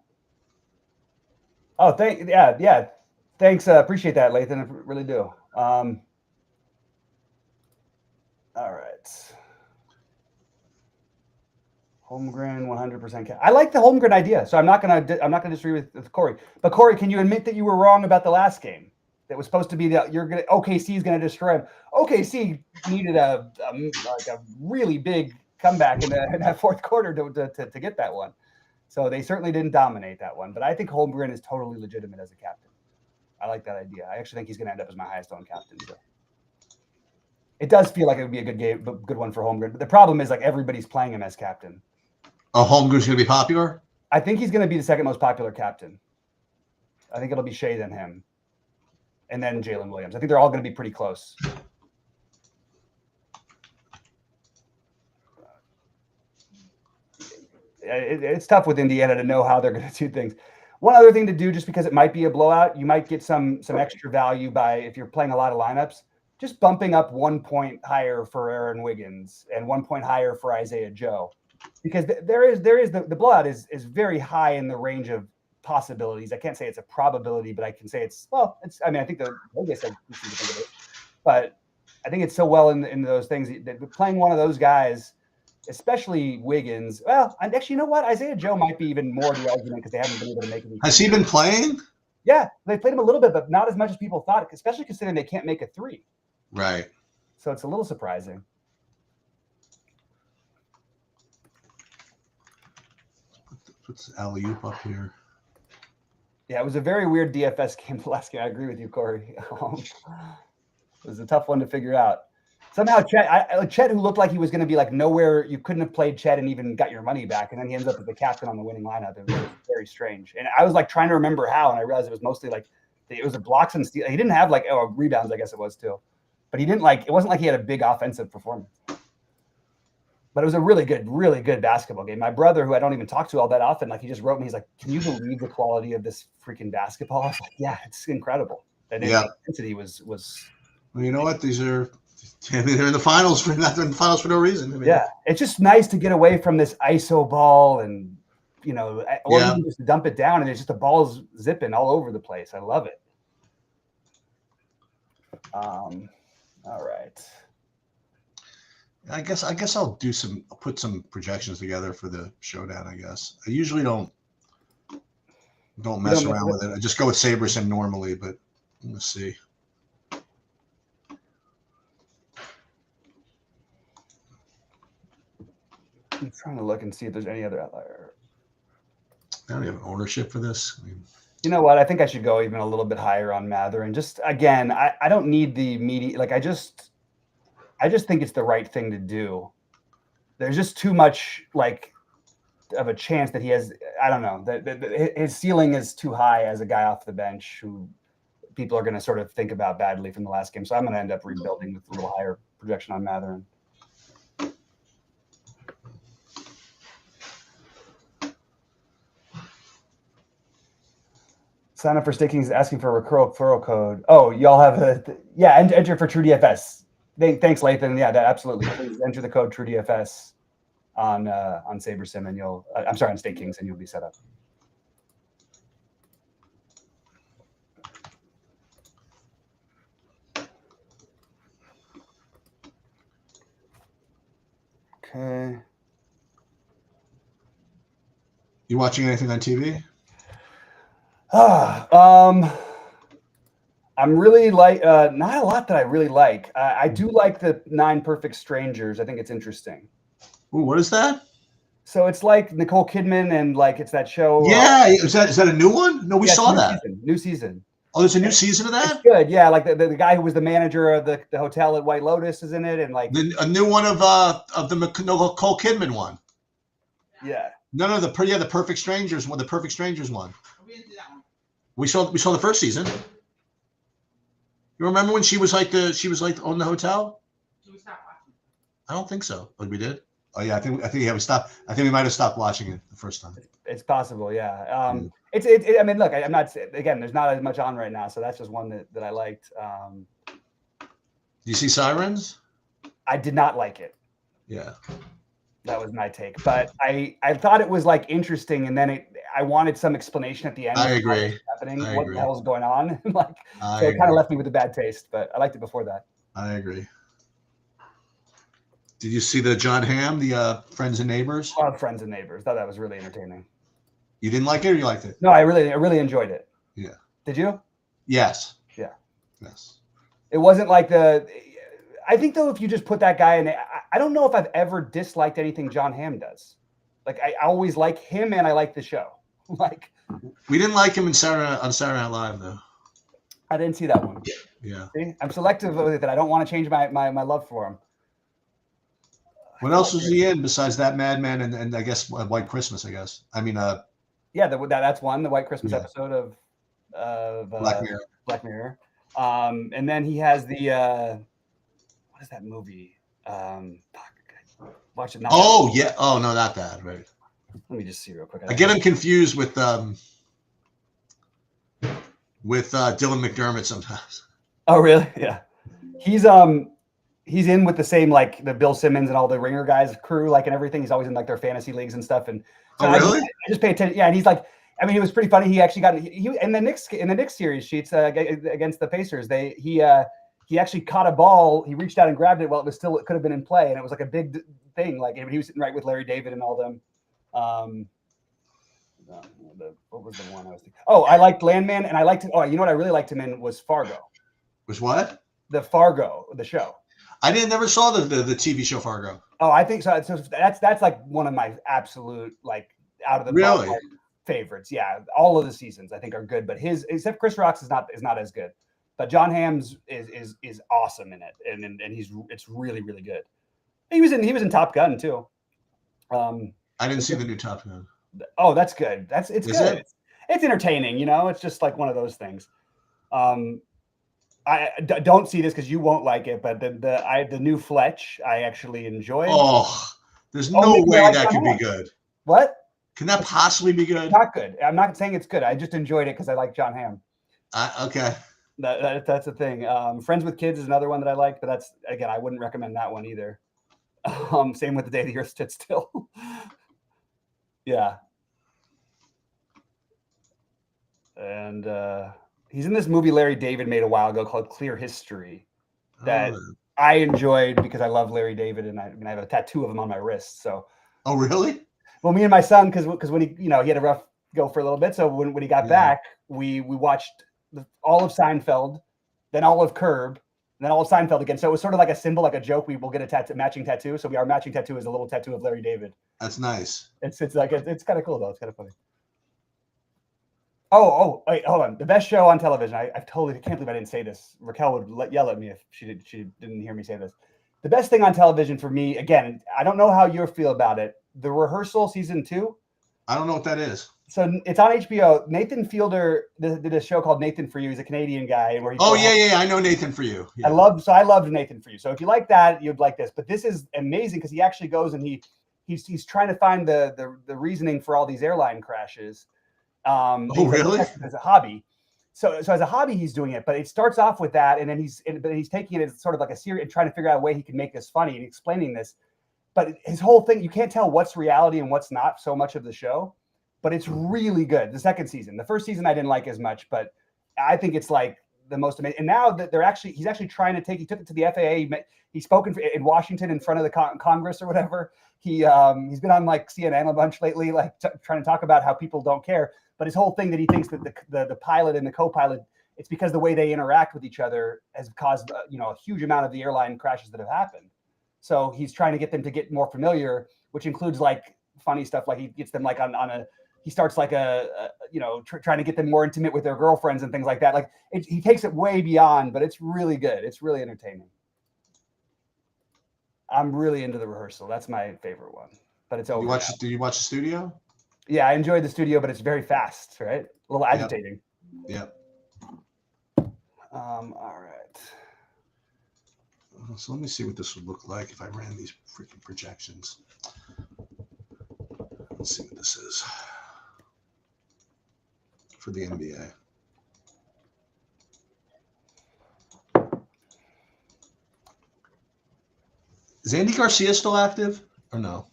S1: Oh, thanks. Appreciate that, Lathan. I really do. All right. Holmgren 100%. I like the Holmgren idea, so I'm not gonna disagree with Corey. But Corey, can you admit that you were wrong about the last game? That was supposed to be OKC is gonna destroy him. OKC needed a really big comeback in that fourth quarter to get that one. So they certainly didn't dominate that one. But I think Holmgren is totally legitimate as a captain. I like that idea. I actually think he's gonna end up as my highest owned captain. So. It does feel like it would be a good one for Holmgren. But the problem is, like, everybody's playing him as captain.
S2: Oh, Holmgren's going to be popular?
S1: I think he's going to be the second most popular captain. I think it'll be Shea, then him, and then Jalen Williams. I think they're all going to be pretty close. It's tough with Indiana to know how they're going to do things. One other thing to do, just because it might be a blowout, you might get some extra value by, if you're playing a lot of lineups, just bumping up 1 point higher for Aaron Wiggins and 1 point higher for Isaiah Joe. Because there is the blowout is very high in the range of possibilities. I can't say it's a probability, but I can say I think the Vegas said it, but I think it's so well in those things that playing one of those guys, especially Wiggins. Well, and actually, you know what? Isaiah Joe might be even more the argument because they haven't been able to make it.
S2: Has he been playing?
S1: Yeah, they played him a little bit, but not as much as people thought, especially considering they can't make a three.
S2: Right.
S1: So it's a little surprising.
S2: What's alley-oop up here?
S1: Yeah, it was a very weird DFS game the last game. I agree with you, Corey. It was a tough one to figure out. Somehow Chet, who looked like he was going to be like nowhere, you couldn't have played Chet and even got your money back, and then he ends up as the captain on the winning lineup. It was very strange. And I was like trying to remember how, and I realized it was mostly like it was a blocks and steals. He didn't have like rebounds, I guess it was too, but he didn't it wasn't like he had a big offensive performance. But it was a really good basketball game. My brother, who I don't even talk to all that often, like he just wrote me. He's like, "Can you believe the quality of this freaking basketball?" I was like, "Yeah, it's incredible." That intensity was.
S2: Well, you know what? They're in the finals for not in the finals for no reason.
S1: Yeah, it's just nice to get away from this ISO ball and or even just dump it down and it's just the ball's zipping all over the place. I love it. All right.
S2: I guess I'll put some projections together for the showdown. I guess I usually don't mess around with it. I just go with Saberson normally, but let's see.
S1: I'm trying to look and see if there's any other outlier.
S2: I don't have ownership for this.
S1: You know what? I think I should go even a little bit higher on Mather. And just again, I don't need the media. Like I just think it's the right thing to do. There's just too much of a chance that he has. I don't know that his ceiling is too high as a guy off the bench who people are going to sort of think about badly from the last game. So I'm going to end up rebuilding with a little higher projection on Mather. Sign up for staking is asking for a referral code. Oh, y'all have enter for TrueDFS. Thanks, Lathan. Yeah, absolutely. Please enter the code TrueDFS on SaberSim and on Stake Kings and you'll be set up. Okay.
S2: You watching anything on TV?
S1: I'm really not a lot that I really like. I do like the 9 Perfect Strangers. I think it's interesting.
S2: Ooh, what is that?
S1: So it's like Nicole Kidman and like it's that show.
S2: Yeah, is that a new one? No, we saw that.
S1: New season.
S2: Oh, there's a new season of that?
S1: It's good. Yeah, like the guy who was the manager of the hotel at White Lotus is in it, and like
S2: a new one of the Nicole Kidman one.
S1: Yeah.
S2: No, the Perfect Strangers one. The Perfect Strangers one. We saw the first season. You remember when she was like on the hotel?
S3: Did we stop watching?
S2: I don't think so. Like we did. Oh yeah, I think we stopped. I think we might have stopped watching it the first time.
S1: It's possible, yeah. It's I mean, look, I'm not again. There's not as much on right now, so that's just one that I liked.
S2: Do you see Sirens?
S1: I did not like it.
S2: Yeah,
S1: that was my take. But I thought it was like interesting, and then I wanted some explanation at the end.
S2: I agree.
S1: What the hell is going on? Like, so it kind of left me with a bad taste. But I liked it before that.
S2: I agree. Did you see the John Hamm, the Friends and Neighbors?
S1: I love Friends and Neighbors. Thought that was really entertaining.
S2: You didn't like it, or you liked it?
S1: No, I really enjoyed it.
S2: Yeah.
S1: Did you?
S2: Yes.
S1: Yeah.
S2: Yes.
S1: It wasn't like I think though, if you just put that guy in, I don't know if I've ever disliked anything John Hamm does. Like I always like him, and I like the show. Like
S2: we didn't like him on Saturday Night Live though.
S1: I didn't see that one.
S2: Yeah.
S1: See? I'm selective with it. I don't want to change my love for him.
S2: What else was he in besides that Mad Men and I guess White Christmas? I guess. I mean,
S1: yeah, that's one. The White Christmas episode of Black Mirror. And then he has the what is that movie? Watch it now.
S2: Oh yeah. Oh no, not that. Right.
S1: Let me just see real quick.
S2: I get him confused with Dylan McDermott sometimes.
S1: Oh really? Yeah. He's in with the same like the Bill Simmons and all the Ringer guys crew, like and everything. He's always in like their fantasy leagues and stuff. And so
S2: really?
S1: I just pay attention. Yeah, and he's like, I mean, it was pretty funny. He actually got he in the Knicks series sheets against the Pacers. He actually caught a ball. He reached out and grabbed it while it could have been in play, and it was like a big thing. Like he was sitting right with Larry David and all them. What was the one I was thinking? Oh, I liked Landman, and I liked. Oh, you know what I really liked him in was Fargo.
S2: Was what?
S1: The Fargo, the show.
S2: I never saw the TV show Fargo.
S1: Oh, I think so. So that's like one of my absolute like out of the
S2: really
S1: favorites. Yeah, all of the seasons I think are good, but except Chris Rock's is not as good. But John Hamm's is awesome in it, and it's really really good. He was in Top Gun too.
S2: I didn't see the new Top Gun.
S1: Oh, that's good. It's good.
S2: It?
S1: It's entertaining. You know, it's just like one of those things. I don't see this because you won't like it, but the new Fletch I actually enjoyed.
S2: Oh, there's no way that could be good.
S1: What?
S2: Can that possibly be good?
S1: Not good. I'm not saying it's good. I just enjoyed it because I like John Hamm.
S2: Okay.
S1: That's the thing. Friends with Kids is another one that I like, but that's again I wouldn't recommend that one either. Same with The Day the Earth Stood Still. Yeah. And he's in this movie Larry David made a while ago called Clear History that I enjoyed because I love Larry David, and I have a tattoo of him on my wrist. So.
S2: Oh really?
S1: Well, me and my son, because when he had a rough go for a little bit. So when he got back, we watched all of Seinfeld, then all of Curb, and then all of Seinfeld again. So it was sort of like a symbol, like a joke. We will get a matching tattoo. So our matching tattoo is a little tattoo of Larry David.
S2: That's nice.
S1: It's kind of cool though. It's kind of funny. Oh, wait, hold on. The best show on television. I can't believe I didn't say this. Raquel would yell at me if she didn't hear me say this. The best thing on television for me, again, I don't know how you feel about it. The Rehearsal season 2. I
S2: don't know what that is.
S1: So it's on HBO. Nathan Fielder did a show called Nathan For You. He's a Canadian guy. Where
S2: I know Nathan For You. Yeah.
S1: I loved Nathan For You. So if you like that, you'd like this. But this is amazing because he actually goes and he's trying to find the reasoning for all these airline crashes.
S2: Really?
S1: As a hobby. So as a hobby, he's doing it, but it starts off with that, and then he's taking it as sort of like a series and trying to figure out a way he can make this funny and explaining this. But his whole thing, you can't tell what's reality and what's not so much of the show, but it's really good. The second season, the first season I didn't like as much, but I think it's like the most amazing. And now that he's actually trying to he took it to the FAA. He spoke in Washington in front of the Congress or whatever. He's been on like CNN a bunch lately, like trying to talk about how people don't care. But his whole thing that he thinks that the pilot and the co-pilot, it's because the way they interact with each other has caused a huge amount of the airline crashes that have happened. So he's trying to get them to get more familiar, which includes like funny stuff, like he gets them like he starts like trying to get them more intimate with their girlfriends and things like that. Like he takes it way beyond, but it's really good. It's really entertaining. I'm really into the rehearsal. That's my favorite one, but it's over.
S2: Did you watch the studio?
S1: Yeah, I enjoyed the studio, but it's very fast, right? A little agitating.
S2: Yep.
S1: All right.
S2: So let me see what this would look like if I ran these freaking projections. Let's see what this is for the NBA. Is Andy Garcia still active or no?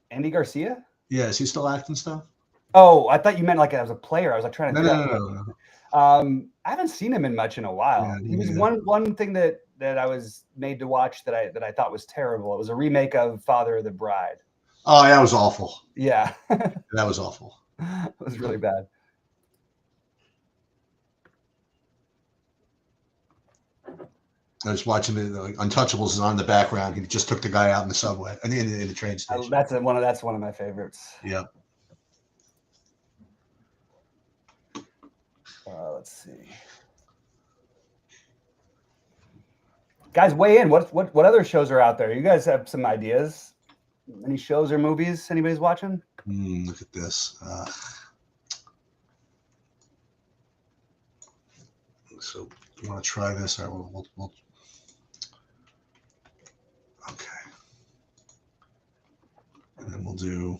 S1: Andy Garcia?
S2: Yeah, is he still acting stuff?
S1: Oh, I thought you meant like as a player. I was like trying to.
S2: No.
S1: I haven't seen him in much in a while.
S2: Yeah,
S1: he was one thing that I was made to watch that I thought was terrible. It was a remake of Father of the Bride.
S2: Oh, that was awful.
S1: Yeah,
S2: that was awful.
S1: It was really bad.
S2: I was watching the Untouchables is on in the background. He just took the guy out in the subway and in the train station.
S1: That's one of my favorites.
S2: Yeah.
S1: Let's see. Guys, weigh in. What other shows are out there? You guys have some ideas? Any shows or movies anybody's watching?
S2: Look at this. So you want to try this? All right, we'll okay. And then we'll do.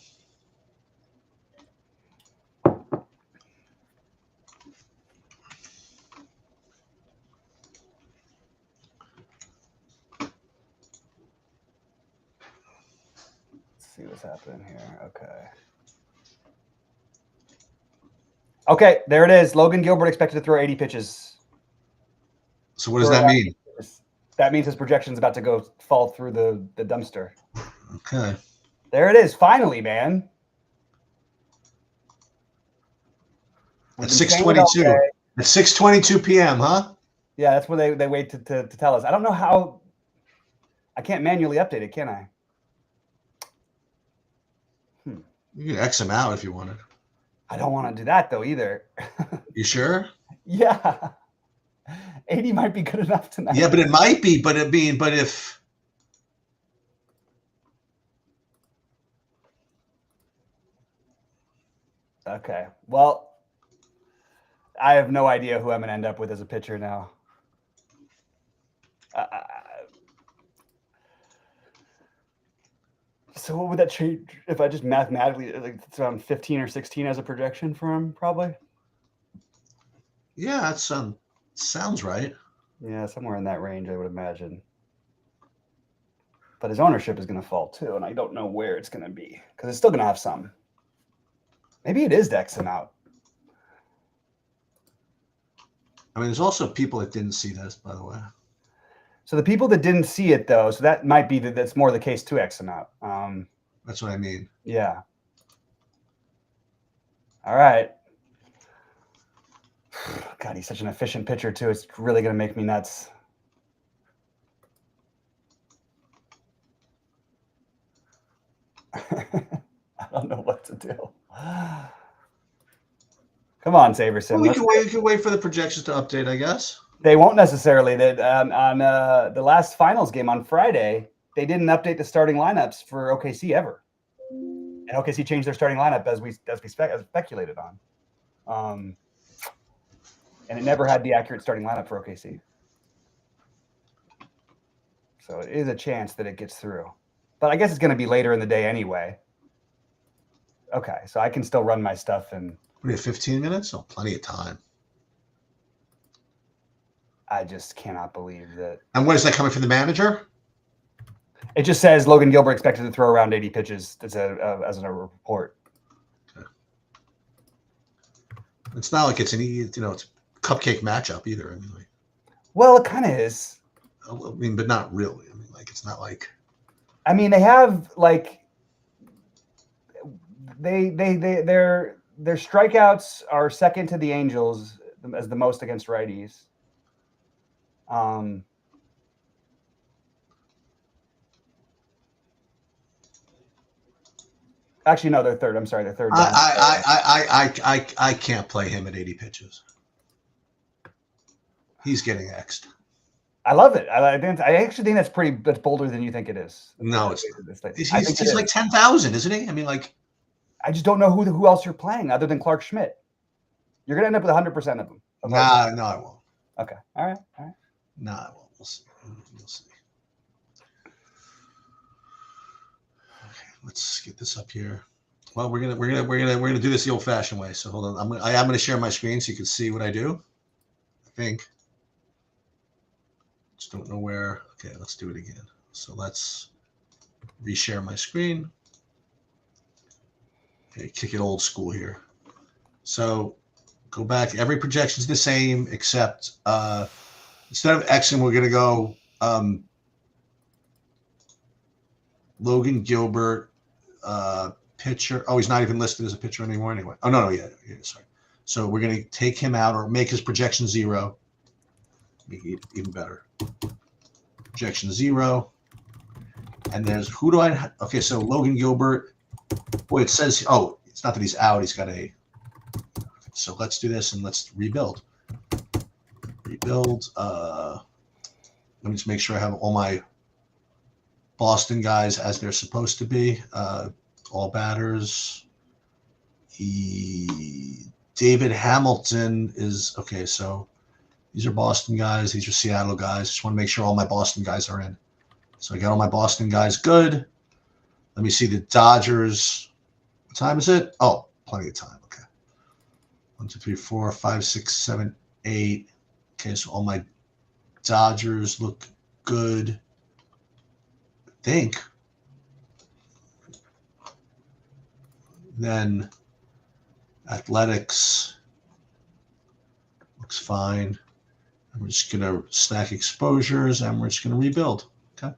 S1: See what's happening here. Okay, there it is. Logan Gilbert expected to throw 80 pitches.
S2: So what does that mean?
S1: That means his projection is about to fall through the dumpster.
S2: Okay.
S1: There it is. Finally, man.
S2: At 6:22. At 6:22 p.m., huh?
S1: Yeah, that's where they wait to tell us. I don't know how. I can't manually update it, can I?
S2: You can X them out if you wanted.
S1: I don't want to do that though either.
S2: You sure?
S1: Yeah. 80 might be good enough tonight.
S2: Yeah, but it might be. But if.
S1: Okay. Well, I have no idea who I'm going to end up with as a pitcher now. So what would that change if I just mathematically, like it's around 15 or 16 as a projection for him, probably?
S2: Yeah, that sounds right.
S1: Yeah, somewhere in that range, I would imagine. But his ownership is going to fall too, and I don't know where it's going to be because it's still going to have some. Maybe it is to X him out.
S2: I mean, there's also people that didn't see this, by the way.
S1: So the people that didn't see it, though, so that might be that's more the case to X him out.
S2: That's what I mean.
S1: Yeah. All right. God, he's such an efficient pitcher, too. It's really going to make me nuts. I don't know what to do. Come on, Saberson.
S2: Well, we can wait for the projections to update, I guess.
S1: They won't necessarily. That on the last finals game on Friday, they didn't update the starting lineups for OKC ever, and OKC changed their starting lineup as we speculated on, and it never had the accurate starting lineup for OKC. So it is a chance that it gets through, but I guess it's going to be later in the day anyway. Okay, so I can still run my stuff and.
S2: We have 15 minutes? Oh, plenty of time.
S1: I just cannot believe that.
S2: And what is that coming from the manager?
S1: It just says Logan Gilbert expected to throw around 80 pitches as a report.
S2: Okay. It's not like it's an it's cupcake matchup either. I mean, like,
S1: well, it kind of is.
S2: I mean, but not really. I mean, like, it's not like.
S1: I mean, they have like their strikeouts are second to the Angels as the most against righties. Actually, no, they're third. I'm sorry, they're third.
S2: I can't play him at 80 pitches. He's getting X'd.
S1: I love it. I actually think that's bolder than you think it is.
S2: No, it's he's like 10,000, isn't he? I mean, like,
S1: I just don't know who else you're playing other than Clark Schmidt. You're gonna end up with 100% of them.
S2: No, I won't.
S1: Okay, all right.
S2: No, I won't. We'll see. Okay, let's get this up here. Well, we're gonna do this the old-fashioned way. So hold on. I am gonna share my screen so you can see what I do. I think. Just don't know where. Okay, let's do it again. So let's reshare my screen. Okay, kick it old school here. So go back. Every projection is the same except instead of Xing, we're gonna go Logan Gilbert, pitcher. Oh, he's not even listed as a pitcher anymore anyway. Oh, no, yeah, sorry. So we're going to take him out or make his projection 0. Make it even better. Projection 0. And there's, okay, so Logan Gilbert. Boy, it says, oh, it's not that he's out. He's got a, so let's do this and let's rebuild. Let me just make sure I have all my Boston guys as they're supposed to be. All batters. David Hamilton is okay. So these are Boston guys. These are Seattle guys. Just want to make sure all my Boston guys are in. So I got all my Boston guys good. Let me see the Dodgers. What time is it? Oh, plenty of time. Okay. 1, 2, 3, 4, 5, 6, 7, 8. Okay, so all my Dodgers look good. I think. Then Athletics looks fine. And we're just going to stack exposures and we're just going to rebuild. Okay.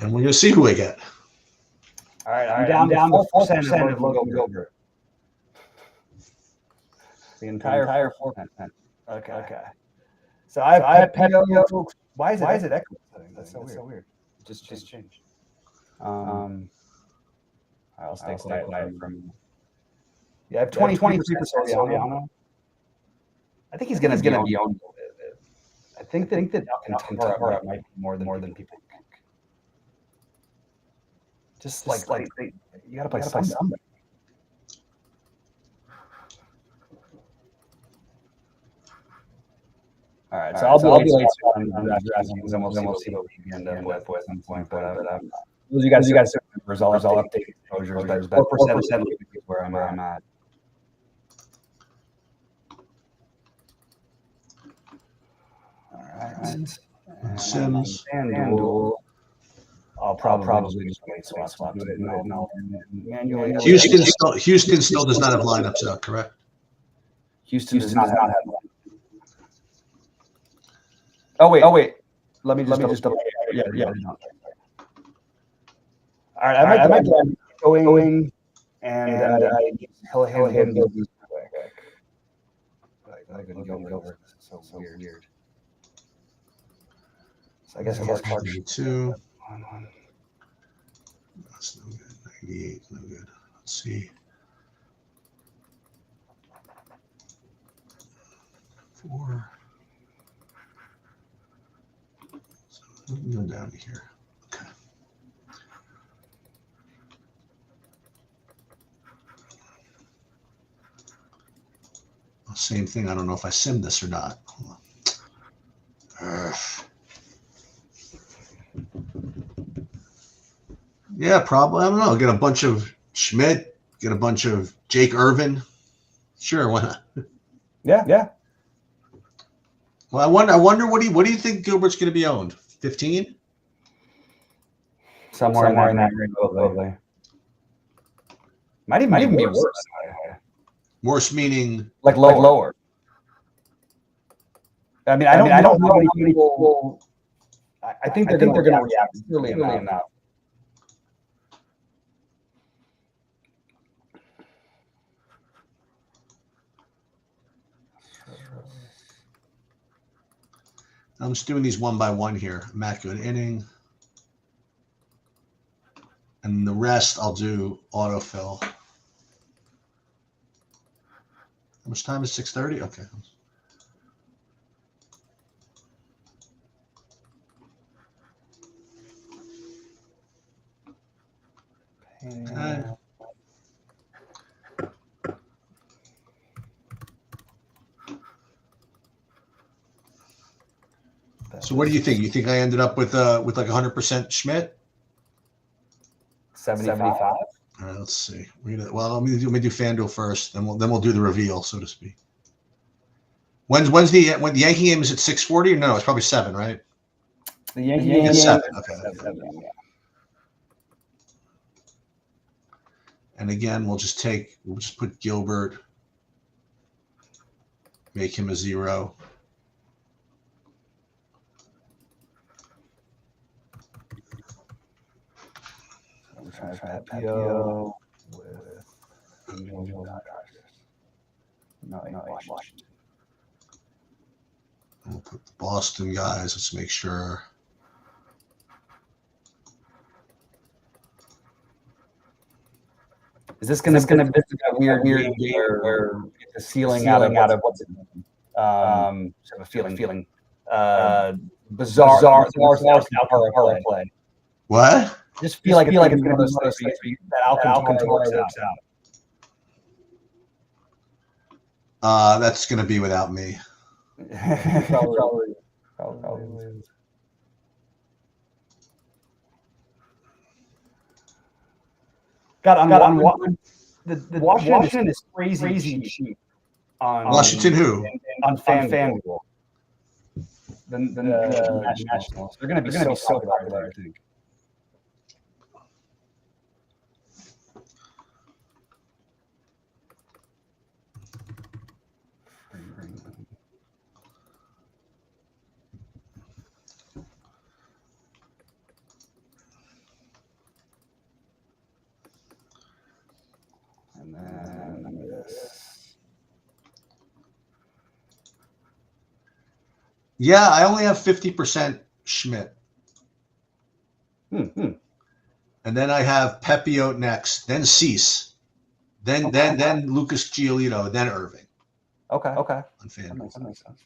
S2: And we're going to see who we get.
S1: All right, I'm down to 4% of Logan Gilbert. The entire 4%. Okay. So I have Petio. Why is it echoing? That's so weird. Just changed. I'll stay quiet from. Yeah, I have 23% Soriano. I think he's gonna be owned. I think that Alcantara might be more than people think. Just like you gotta play somebody. All right, so I'll be late on DraftKings, and we'll see what we end up with at some point. But those you guys numbers, I'll update exposures. But 4% is where I'm at. All right,
S2: Sims.
S1: FanDuel. I'll probably just wait swap to it manually.
S2: Houston still does not have lineups out, correct?
S1: Houston does not have one. Oh wait. Let me just double. Yeah. All right, I might going and he'll him go quick. I couldn't go over. This is so weird. So I guess Clark
S2: 2. That's no good. 98, no good. Let's see. 4. So let me go down to here. Okay. Well, same thing. I don't know if I simmed this or not. Hold on. Yeah, probably. I don't know. Get a bunch of Schmidt. Get a bunch of Jake Irvin. Sure, why not?
S1: Yeah.
S2: Well, I wonder what do you think Gilbert's going to be owned? 15?
S1: Somewhere in that range, probably. Might even be worse.
S2: Worse meaning
S1: like lower. I mean, I don't know how many people. I think they're going to react really enough.
S2: I'm just doing these one by one here. Immaculate inning. And the rest I'll do autofill. How much time is 6:30? Okay. Okay. So what do you think? You think I ended up with like 100% Schmidt?
S1: 75.
S2: All right, let's see. Let me do FanDuel first, then we'll do the reveal, so to speak. When the Yankee game is at 6:40? No, it's probably 7, right?
S1: The Yankee game
S2: is 7. Okay.
S1: 7, yeah.
S2: And again, we'll just put Gilbert, make him a 0.
S1: I'm trying to try Pepio with Angel Dodgers. No, Washington.
S2: We'll put the Boston guys. Let's make sure.
S1: Is this going to be a weird game where it's a ceiling out of what's sort of a feeling bizarre power play.
S2: What?
S1: Just feel like it's going to be one of those things that Alcantara works
S2: out. That's going to be without me.
S1: Probably. The Washington is crazy cheap on
S2: Washington who?
S1: On FanDuel. The Nationals. They're going to be so popular, I think. And then this.
S2: Yeah, I only have 50% Schmidt.
S1: And
S2: then I have Pepio next, then Cease, then Lucas Giolito, then Irving.
S1: Okay.
S2: On FanDuel.
S1: That makes sense.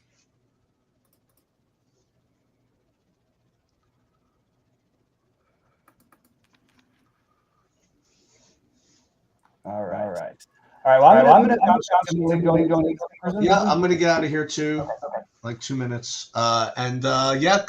S1: All right. Well, I'm going to
S2: Yeah, I'm going to get out of here too, like 2 minutes. Good luck.